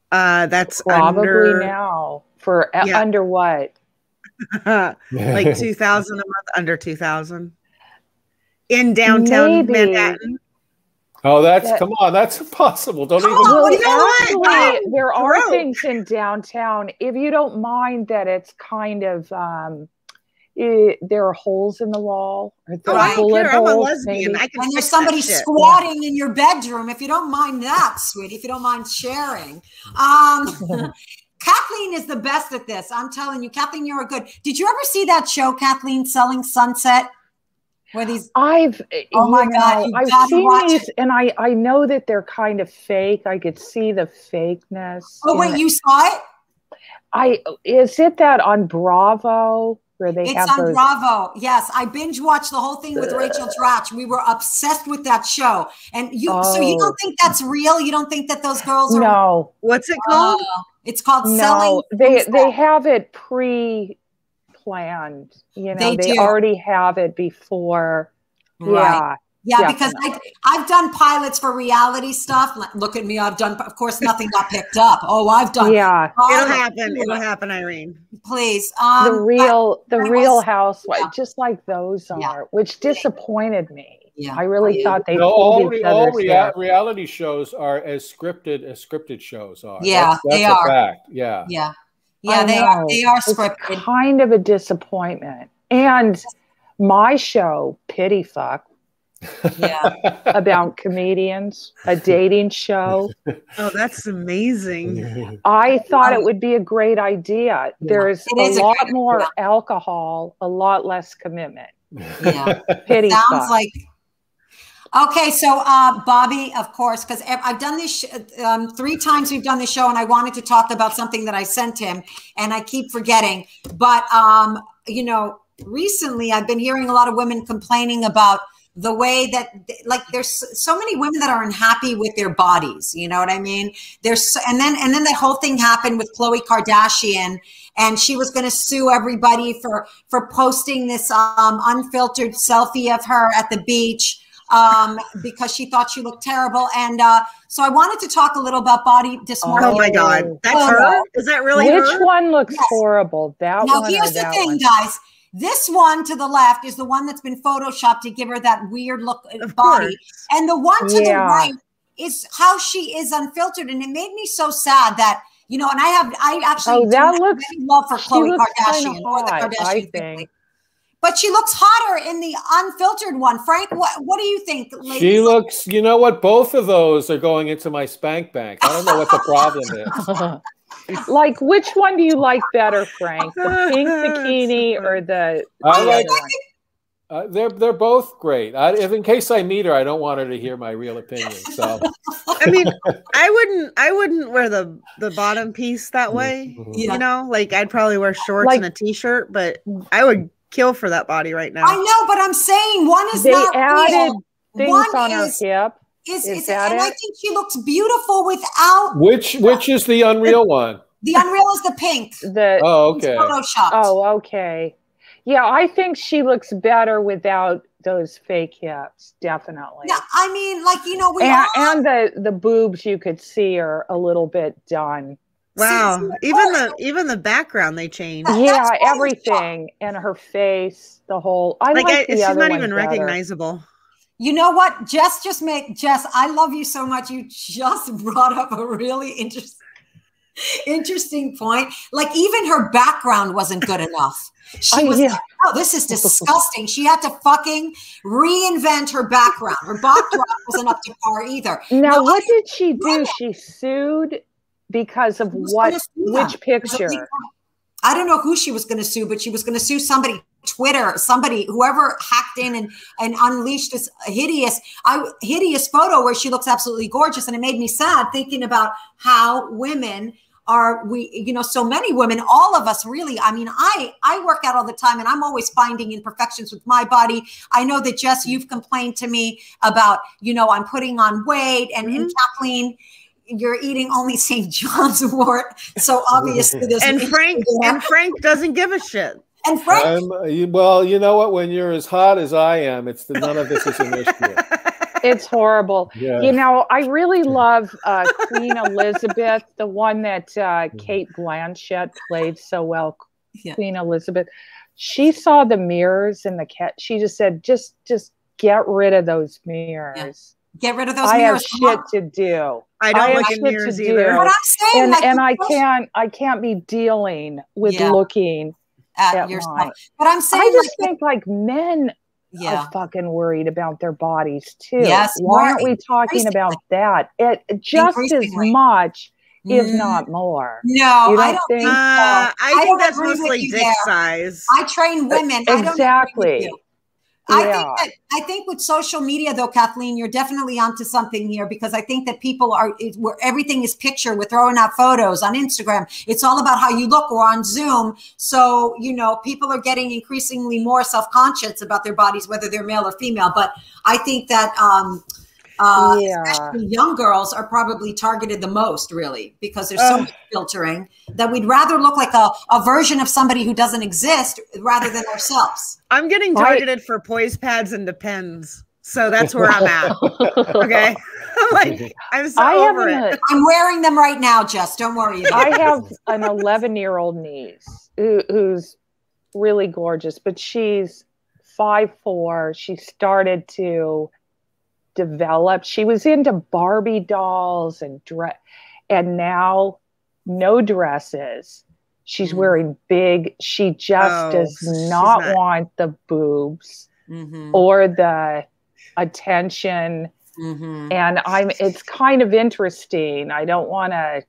That's probably now for under what? Like 2,000 a month, under 2,000 in downtown Manhattan. Oh, come on, that's impossible. Don't even. Well, actually, there are things in downtown. If you don't mind that it's kind of there are holes in the wall. Or I don't care. I'm a lesbian. I can and there's somebody squatting in your bedroom. If you don't mind that, sweetie. If you don't mind sharing. Kathleen is the best at this. I'm telling you, Kathleen, you're good. Did you ever see that show, Kathleen, Selling Sunset? Where these I've seen these, and I know that they're kind of fake. I could see the fakeness. Oh wait, you saw it? Is it that on Bravo where they have those? It's on Bravo. Yes, I binge watched the whole thing with Rachel Dratch. We were obsessed with that show. And so you don't think that's real? You don't think that those girls are? No. What's it called? It's called Selling. They have it pre-planned. You know, they already have it before. Right. Yeah, because I've done pilots for reality stuff. Look at me. I've done, of course, nothing got picked up. Oh, I've done. Yeah. It'll happen. It'll happen, Irene. Please. The real housewife, just like those are, which disappointed me. Yeah. I really thought they all reality shows are as scripted shows are. Yeah, that's they are. A fact. Yeah. Yeah. Yeah, they are. They are scripted. It's kind of a disappointment. And my show, Pity Fuck, about comedians, a dating show. Oh, that's amazing. I thought it would be a great idea. There's a lot more alcohol, a lot less commitment. Yeah. Pity Sounds Fuck. like. Okay, so Bobby, of course, because I've done this 3 times. We've done the show, and I wanted to talk about something that I sent him, and I keep forgetting. But you know, recently I've been hearing a lot of women complaining about the way that, like, there's so many women that are unhappy with their bodies. You know what I mean? And then that whole thing happened with Khloe Kardashian, and she was going to sue everybody for posting this unfiltered selfie of her at the beach. Because she thought she looked terrible. And so I wanted to talk a little about body dysmorphia. Oh my God. That's her? Is that really her? Which one looks horrible? That now, one. Now here's the thing, guys. This one to the left is the one that's been photoshopped to give her that weird look body. And the one to the right is how she is unfiltered. And it made me so sad that, you know, and I actually that looks, love for Khloe Kardashian or the Kardashian family. But she looks hotter in the unfiltered one. Frank, what do you think, ladies? She looks, you know what? Both of those are going into my spank bank. I don't know what the problem is. Like, which one do you like better, Frank? The pink bikini or the one? They're both great. If in case I meet her, I don't want her to hear my real opinion. So, I mean, I wouldn't wear the bottom piece that way. You know, like I'd probably wear shorts and a t-shirt, but I would kill for that body right now. I know, but I'm saying one is not added real. Things one on her hip. And I think she looks beautiful without. Which is the unreal one? The unreal is the pink. Okay. Photoshopped. Oh, okay. Yeah, I think she looks better without those fake hips, definitely. Yeah, I mean, like, you know, and the boobs you could see are a little bit done. Wow, even the background they changed. Yeah, everything, and her face, the whole. She's not even recognizable. You know what, Jess? Jess, I love you so much. You just brought up a really interesting point. Like, even her background wasn't good enough. She was like, oh, this is disgusting. She had to fucking reinvent her background. Her background wasn't up to par either. Now, what did she do? She sued. Because of which picture? I don't know who she was going to sue, but she was going to sue somebody, Twitter, whoever hacked in and unleashed this hideous photo where she looks absolutely gorgeous. And it made me sad thinking about how women are, so many women, all of us really, I mean, I work out all the time and I'm always finding imperfections with my body. I know that, Jess, you've complained to me about, I'm putting on weight and Kathleen, you're eating only St. John's wort, so obviously this. And Frank doesn't give a shit. And Frank, well, you know what? When you're as hot as I am, none of this is an issue. It's horrible. Yeah. I really love Queen Elizabeth, the one that Kate Blanchett played so well. Yeah. Queen Elizabeth. She saw the mirrors in the cat. She just said, just get rid of those mirrors. Get rid of those I have mirrors. shit to do. I don't have look in shit mirrors to either. do. But I'm saying, And I can't be dealing with looking at yourself. mine. But I'm saying, I just think like men yeah, are fucking worried about their bodies too. Yes, Why aren't we talking about that? Just as much, if not more. No, I don't think so. I think that's mostly dick size. I train women. Exactly. I think with social media though, Kathleen, you're definitely onto something here, because I think that people are where everything is picture. We're throwing out photos on Instagram. It's all about how you look, or on Zoom. So, you know, people are getting increasingly more self-conscious about their bodies, whether they're male or female. But I think that especially young girls are probably targeted the most, really, because there's so much filtering that we'd rather look like a version of somebody who doesn't exist rather than ourselves. I'm getting targeted for poise pads and Depends. So that's where I'm at. Okay. I'm so over it. I'm wearing them right now, Jess. Don't worry. I have an 11-year-old niece who's really gorgeous, but she's 5'4". She started to develop. She was into Barbie dolls and now no dresses. She's wearing big. She just does not want the boobs or the attention. And it's kind of interesting. I don't want to.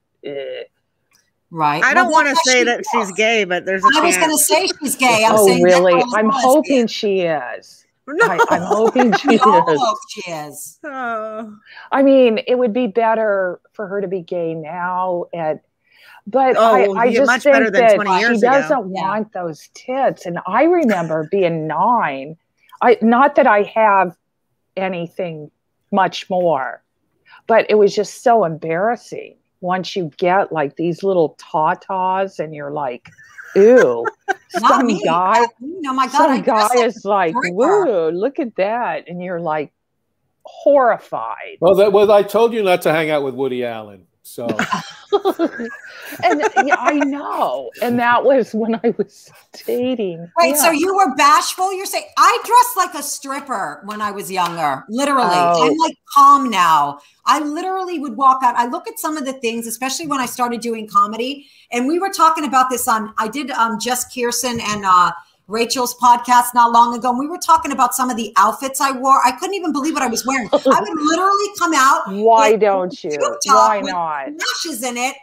Right. I don't want to say that she's gay, but there's a chance. I was going to say she's gay. I'm saying really? I'm hoping she is. No. I'm hoping she is. Hope she is. Oh. I mean, it would be better for her to be gay now. But I just much think better than that 20 years she ago. doesn't want those tits. And I remember being 9. Not that I have anything much more, but it was just so embarrassing once you get like these little tatas and you're like, ooh, some guy is like, woo, look at that. And you're like horrified. Well, I told you not to hang out with Woody Allen. So, and I know. And that was when I was dating. Wait, so you were bashful? You're saying I dressed like a stripper when I was younger. Literally. I'm like calm now. I literally would walk out. I look at some of the things, especially when I started doing comedy. And we were talking about this I did Jess Kirsten and Rachel's podcast not long ago. And we were talking about some of the outfits I wore. I couldn't even believe what I was wearing. I would literally come out. Why don't you? Why not? Lashes in it.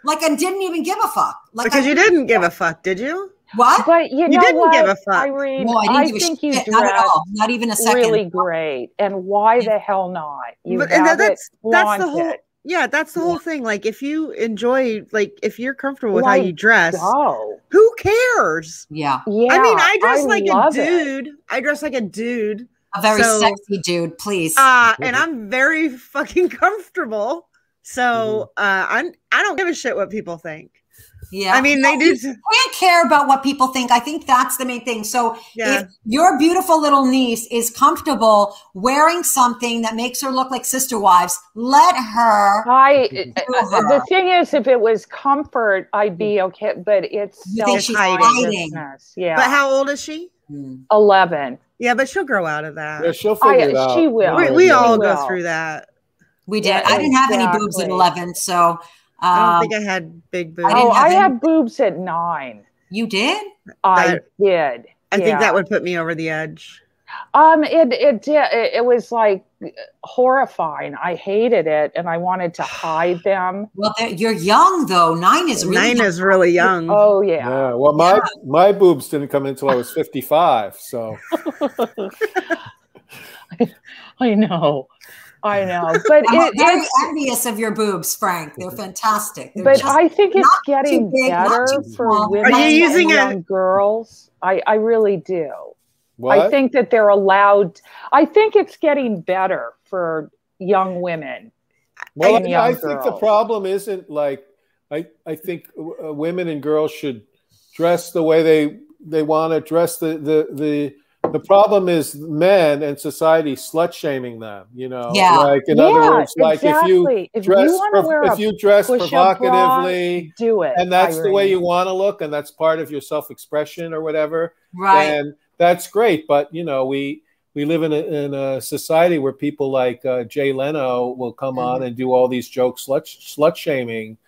Like I didn't even give a fuck. Because you didn't give a fuck, did you? What? But you didn't give a fuck. Irene, no, I think you dressed not at all. Not even a second. Really great. And why the hell not? That's the whole. Yeah, that's the whole thing. Like, if you enjoy, like, if you're comfortable with how you dress, who cares? Yeah. I mean, I dress like a dude. I dress like a dude. A very sexy dude, please. And I'm very fucking comfortable. So I don't give a shit what people think. Yeah. I mean, they do. You can't care about what people think. I think that's the main thing. So if your beautiful little niece is comfortable wearing something that makes her look like Sister Wives, let her. The thing is, if it was comfort, I'd be okay. But it's hiding. Yeah. But how old is she? 11. Yeah, but she'll grow out of that. Yeah, she'll figure it out. She will. We all go through that. We did. I didn't have any boobs at 11, so. I don't think I had big boobs. I had boobs at 9. You did? I did. I think that would put me over the edge. It did. It was like horrifying. I hated it, and I wanted to hide them. Well, you're young though. 9 is really young. Oh yeah. Yeah. Well, my boobs didn't come until I was 55. So. I know. But I'm very envious of your boobs, Frank. They're fantastic. But I think it's getting better for women and young girls. I really do. What? I think that they're allowed. I think it's getting better for young women. Well, I think the problem isn't like I think women and girls should dress the way they want to dress. The problem is men and society slut shaming them, you know. Yeah. Like in other words, like exactly. if you dress provocatively, do it. And that's the way you want to look, and that's part of your self-expression or whatever. Right. And that's great. But you know, we we live in a society where people like Jay Leno will come on and do all these jokes, slut shaming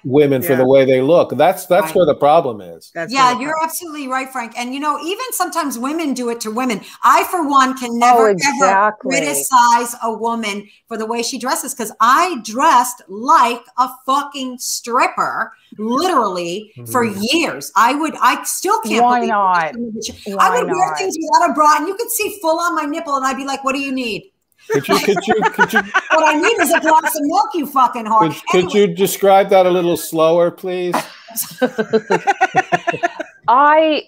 women for the way they look. That's where the problem is. You're absolutely right, Frank. And even sometimes women do it to women. I, for one, can never ever criticize a woman for the way she dresses, because I dressed like a fucking stripper, literally, for years. I still can't. Why not? I would wear things without a bra, and you could see full on my nipple, and I'd be like, "What do you need?" Could you What I need is a glass of milk, you fucking whore. Could you describe that a little slower, please? I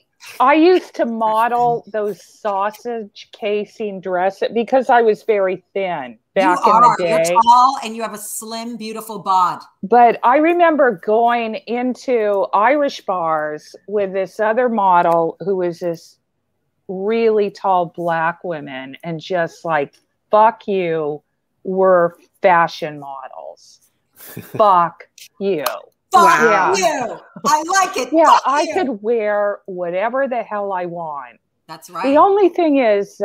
used to model those sausage casing dresses because I was very thin back in the day. You're tall and you have a slim, beautiful bod. But I remember going into Irish bars with this other model who was this really tall black woman, and just like, fuck you, we're fashion models. Fuck you. Fuck you. I like it. Yeah, Fuck I you. could wear whatever the hell I want. That's right. The only thing is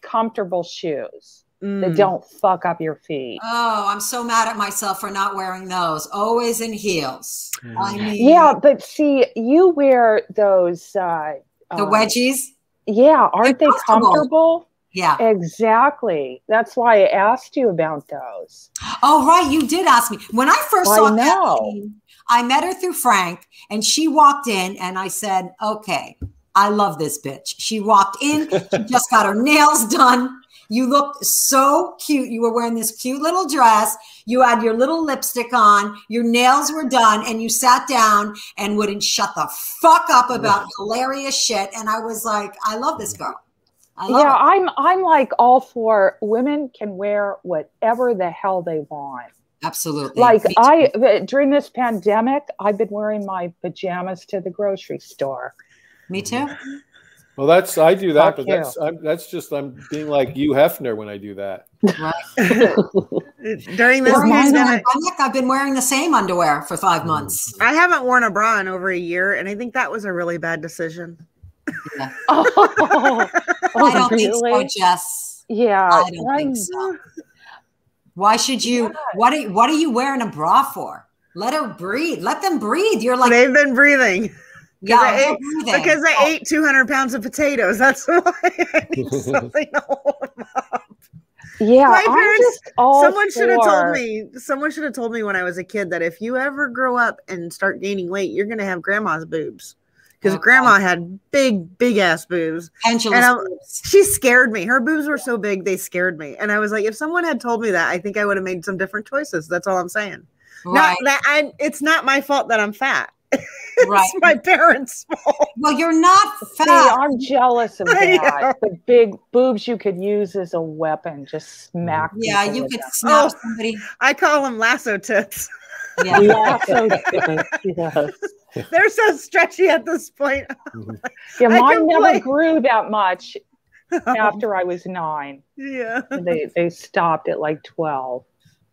comfortable shoes that don't fuck up your feet. Oh, I'm so mad at myself for not wearing those. Always in heels. I mean, yeah, but see, you wear those the wedgies. Yeah, aren't they comfortable? Yeah, exactly. That's why I asked you about those. Oh, right. You did ask me. When I first saw Kathleen, I met her through Frank, and she walked in, and I said, okay, I love this bitch. She walked in. She just got her nails done. You looked so cute. You were wearing this cute little dress. You had your little lipstick on. Your nails were done, and you sat down and wouldn't shut the fuck up about hilarious shit. And I was like, I love this girl. I'm like all for women can wear whatever the hell they want. Absolutely. Like during this pandemic, I've been wearing my pajamas to the grocery store. Me too. Well, I do that, but that's just I'm being like Hugh Hefner when I do that. Right. During this pandemic, I've been wearing the same underwear for 5 months. I haven't worn a bra in over a year, and I think that was a really bad decision. Yeah. I don't think so, Jess. Yeah, I don't think so. Why should you? What are you wearing a bra for? Let her breathe. Let them breathe. You're like, they've been breathing. Yeah, because I ate 200 pounds of potatoes. That's why I need something to hold them up. Yeah, my parents. Someone should have told me when I was a kid that if you ever grow up and start gaining weight, you're going to have grandma's boobs. Because grandma had big ass boobs. Boobs. She scared me. Her boobs were so big, they scared me. And I was like, if someone had told me that, I think I would have made some different choices. That's all I'm saying. Right. It's not my fault that I'm fat. Right. It's my parents' fault. Well, you're not fat. See, I'm jealous of that. The big boobs you could use as a weapon. Just smack. Yeah, you could snap somebody. I call them lasso tits. Yeah. Lasso tits. Yes. They're so stretchy at this point. Yeah, mine never grew that much after I was 9. Yeah. They stopped at like 12.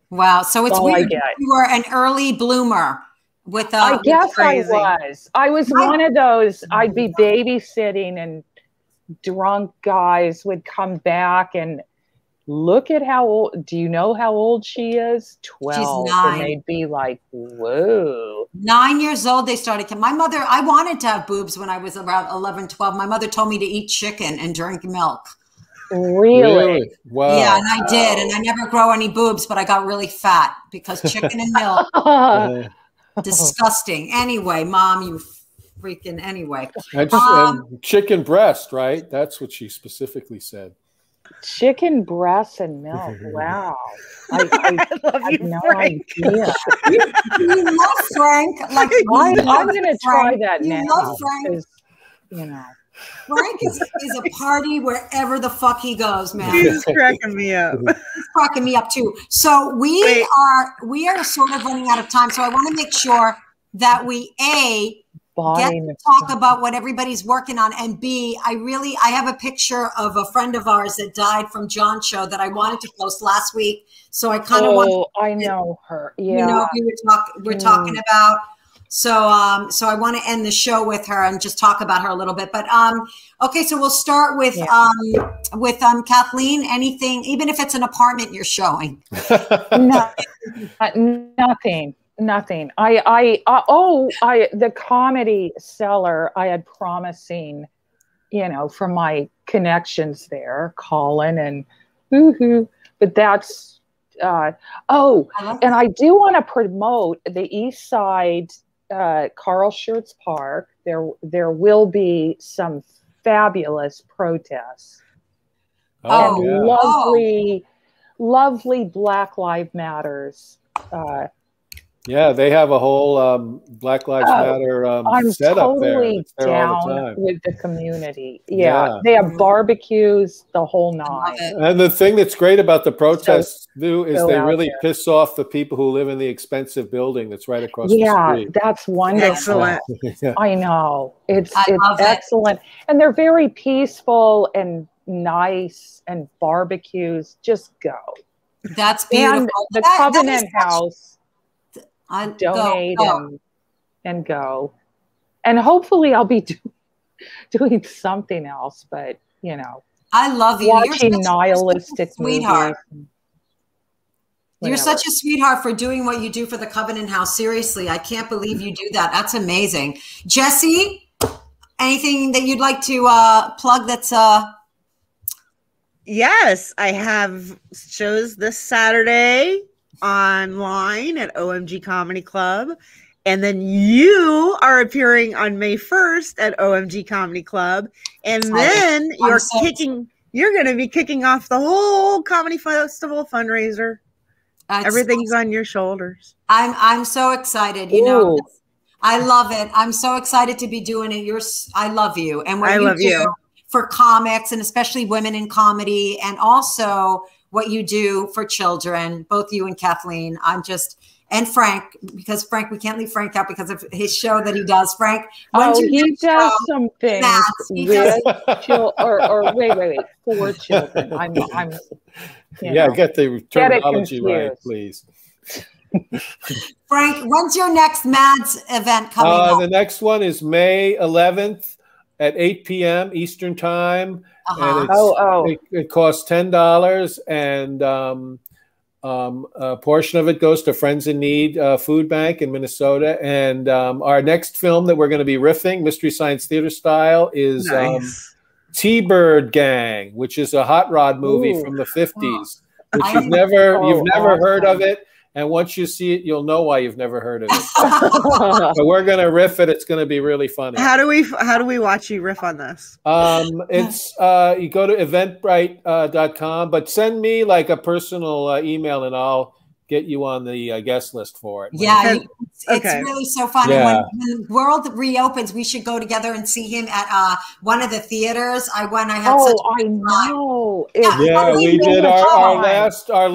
Wow. So it's weird. You were an early bloomer with I guess I was. I was one of those. I'd be babysitting and drunk guys would come back and look at how old. Do you know how old she is? 12. She's 9. And they'd be like, whoa. 9 years old, they started to. My mother, I wanted to have boobs when I was around 11, 12. My mother told me to eat chicken and drink milk. Really? Wow. Yeah, and I did. And I never grow any boobs, but I got really fat because chicken and milk. Disgusting. Anyway, Mom, you freaking anyway. And chicken breast, right? That's what she specifically said. Chicken breasts and milk. Wow. I love had you, no Frank. idea. You love Frank. Like I'm going to try that now. You love Frank. You know. Frank is a party wherever the fuck he goes, man. He's cracking me up. He's cracking me up too. So we are sort of running out of time. So I want to make sure that we get to talk about what everybody's working on, and B, I have a picture of a friend of ours that died from John's show that I wanted to post last week. So I kind of want. I know her. Yeah, you know who we're talking about. So, so I want to end the show with her and just talk about her a little bit. But okay, so we'll start with Kathleen. Anything, even if it's an apartment you're showing. No, nothing. The Comedy Cellar. I had promising, from my connections there, Colin and but that's. And I do want to promote the East Side. Carl Schurz Park. There will be some fabulous protests. Lovely Black Lives Matters. Yeah, they have a whole Black Lives Matter set up there. I'm totally down with the community. Yeah, they have barbecues, the whole nine. And the thing that's great about the protests, is they really piss off the people who live in the expensive building that's right across the street. Yeah, that's wonderful. Excellent. I know. It's excellent. And they're very peaceful and nice, and barbecues. Just go. That's beautiful. And the Covenant House. Donate and go, and hopefully I'll be doing something else. But I love you. Watching nihilistic sweetheart. Movies. You're such a sweetheart for doing what you do for the Covenant House. Seriously, I can't believe you do that. That's amazing. Jessie, anything that you'd like to plug? That's Yes, I have shows this Saturday online at OMG Comedy Club, and then you are appearing on May 1st at OMG Comedy Club, and then you're going to be kicking off the whole comedy festival fundraiser. Everything's on your shoulders. I'm so excited. I love it. I'm so excited to be doing it. I love you, and what you do for comics, and especially women in comedy, and also what you do for children, both you and Kathleen. And Frank, because Frank, we can't leave Frank out because of his show that he does. Frank, he does some things with wait, for children. Get the terminology right, please. Frank, when's your next Mads event coming up? The next one is May 11th at 8 p.m. Eastern Time. And it costs $10, and a portion of it goes to Friends in Need Food Bank in Minnesota. And our next film that we're going to be riffing, Mystery Science Theater style, is T-Bird Gang, which is a hot rod movie from the 50s, which you've never heard of it. And once you see it, you'll know why you've never heard of it. So we're gonna riff it. It's gonna be really funny. How do we watch you riff on this? It's you go to eventbrite.com, but send me like a personal email, and I'll get you on the guest list for it. Yeah, it's really so fun. Yeah. And when the world reopens, we should go together and see him at one of the theaters. I know. Yeah, we did our last show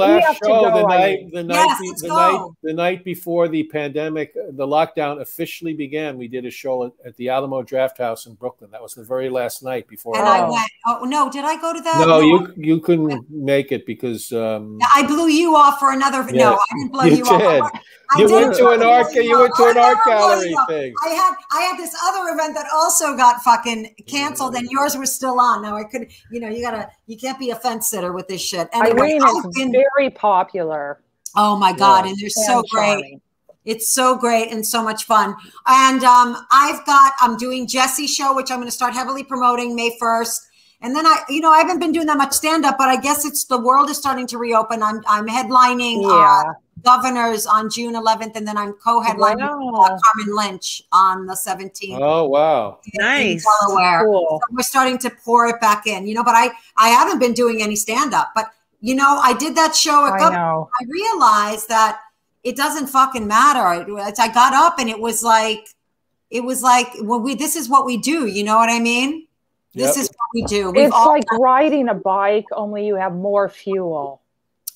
the night before the pandemic, the lockdown officially began. We did a show at the Alamo Draft House in Brooklyn. That was the very last night before. And I went. Oh no, did I go to that? No, you couldn't make it because I blew you off for another. Yes, no, I didn't blow you off. You went to an art gallery thing. I had this other event that also got fucking canceled, and yours was still on. Now I could, you can't be a fence sitter with this shit. Anyway, Irene is very popular. Oh my God, and they're so great. It's so great and so much fun. And I'm doing Jesse's show, which I'm going to start heavily promoting May 1st. And then I haven't been doing that much stand-up, but I guess the world is starting to reopen. I'm headlining Governors on June 11th, and then I'm co-headlining Carmen Lynch on the 17th. Oh, wow. Nice. Delaware. Cool. So we're starting to pour it back in, but I haven't been doing any stand-up. But, I did that show at Governors. I realized that it doesn't fucking matter. I got up and it was like, this is what we do. You know what I mean? This is what we do. It's like riding a bike, only you have more fuel.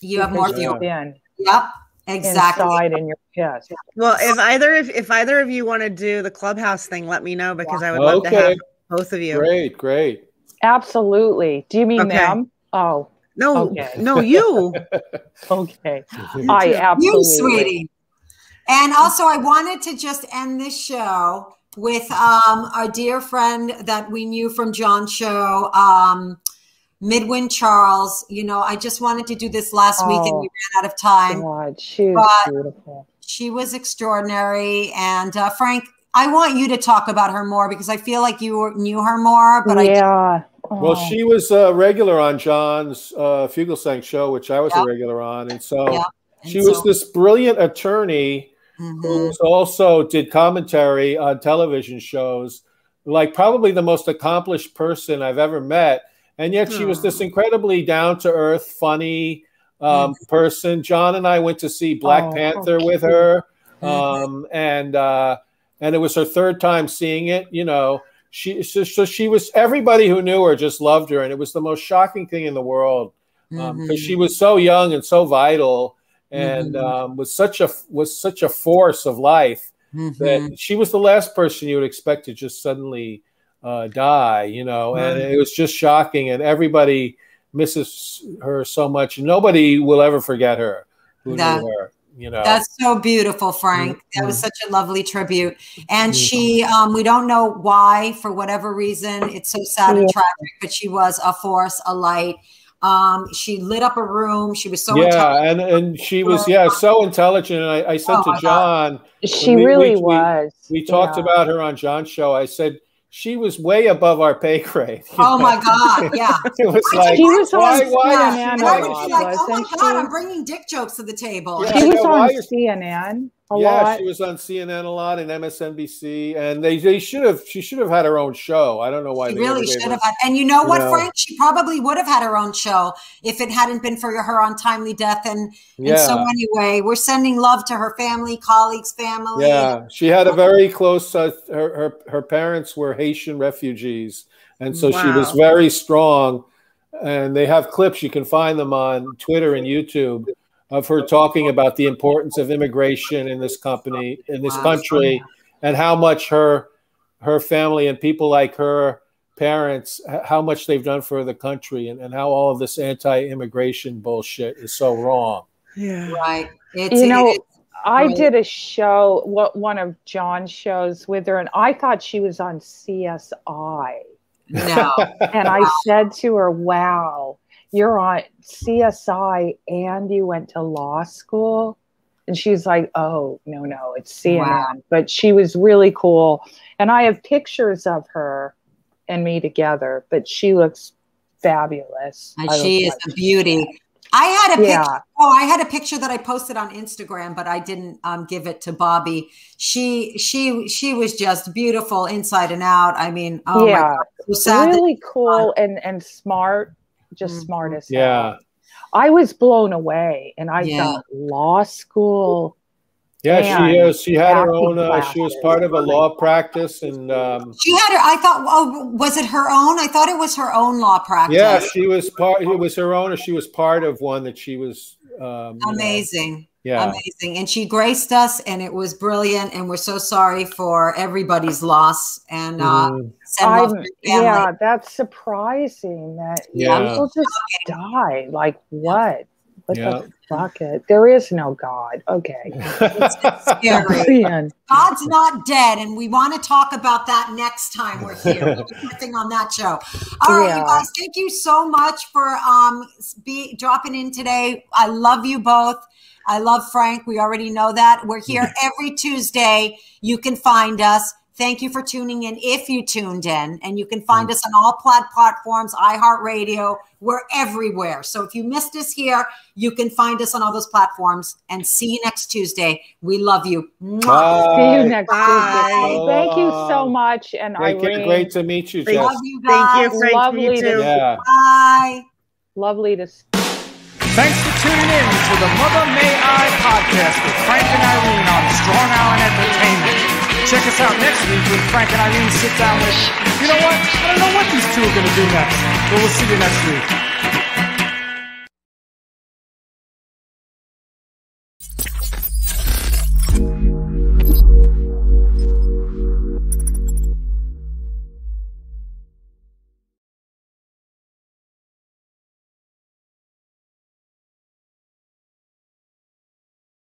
You have more fuel. Yep, exactly. Inside in your chest. Well, if either of you want to do the Clubhouse thing, let me know, because I would love to have both of you. Great. Absolutely. Do you mean them? Oh. No, no, you. Okay. I absolutely. You, sweetie. And also, I wanted to just end this show with our dear friend that we knew from John's show, Midwin Charles. You know, I just wanted to do this last week and we ran out of time. God, she was beautiful. She was extraordinary. And Frank, I want you to talk about her more because I feel like you knew her more. But well, she was a regular on John's Fugelsang show, which I was a regular on. And so she was this brilliant attorney who also did commentary on television shows, like probably the most accomplished person I've ever met. And yet she was this incredibly down-to-earth, funny person. John and I went to see Black Panther with her. And it was her third time seeing it. You know, she was, everybody who knew her just loved her. And it was the most shocking thing in the world because she was so young and so vital. And was such a force of life that she was the last person you would expect to just suddenly die, you know. And it was just shocking, and everybody misses her so much. Nobody will ever forget her who knew her. You know, that's so beautiful, Frank. That was such a lovely tribute. And she, we don't know why, for whatever reason, it's so sad and tragic, but she was a force, a light. She lit up a room. She was so intelligent. and she was so intelligent. And I said to John, she really was. We talked about her on John's show. I said she was way above our pay grade. Oh my God! Yeah, it was like she was why CNN. And I would be like, oh my God, I'm bringing dick jokes to the table. She was on CNN. A lot. She was on CNN a lot and MSNBC, and she should have had her own show. I don't know why. She really should have had. And you know what, Frank? She probably would have had her own show if it hadn't been for her untimely death. And so anyway, we're sending love to her family, colleagues, family. Yeah, she had a very close. Her parents were Haitian refugees, and so she was very strong. And they have clips. You can find them on Twitter and YouTube of her talking about the importance of immigration in this country, and how much her family and people like her parents, how much they've done for the country, and how all of this anti-immigration bullshit is so wrong. Yeah, right. I did a show, one of John's shows with her, and I thought she was on CSI. No, and I said to her, "Wow, you're on CSI and you went to law school?" And she's like, "Oh, no, it's CNN." Wow. But she was really cool. And I have pictures of her and me together, but she looks fabulous. And she is a beauty. I had a picture. Oh, I had a picture that I posted on Instagram, but I didn't give it to Bobby. She was just beautiful inside and out. I mean, my God, so sad. Really cool and smart. Just smart as hell. I was blown away, and I thought law school. Yeah, she had her own. She was part of a law practice, and she had her. I thought, was it her own? I thought it was her own law practice. Yeah, she was part. It was her own, or she was part of one that she was. Amazing. Amazing. And she graced us, and it was brilliant. And we're so sorry for everybody's loss. And that's surprising that people just die. Like what? What the fuck it? There is no God. Okay. It's scary. God's not dead, and we want to talk about that next time we're here. We'll be working on that show. All right, you guys, thank you so much for dropping in today. I love you both. I love Frank. We already know that. We're here every Tuesday. You can find us. Thank you for tuning in if you tuned in. And you can find us on all platforms, iHeartRadio. We're everywhere. So if you missed us here, you can find us on all those platforms. And see you next Tuesday. We love you. Bye. See you next Tuesday. Thank you so much. And Irene, great to meet you, Jess. Love you guys. Thank you, Frank. Lovely to Bye. Lovely to Thanks for tuning in to the Mother May I podcast with Frank and Irene on Strong Island Entertainment. Check us out next week when Frank and Irene sit down with, you know what? I don't know what these two are going to do next, but we'll see you next week.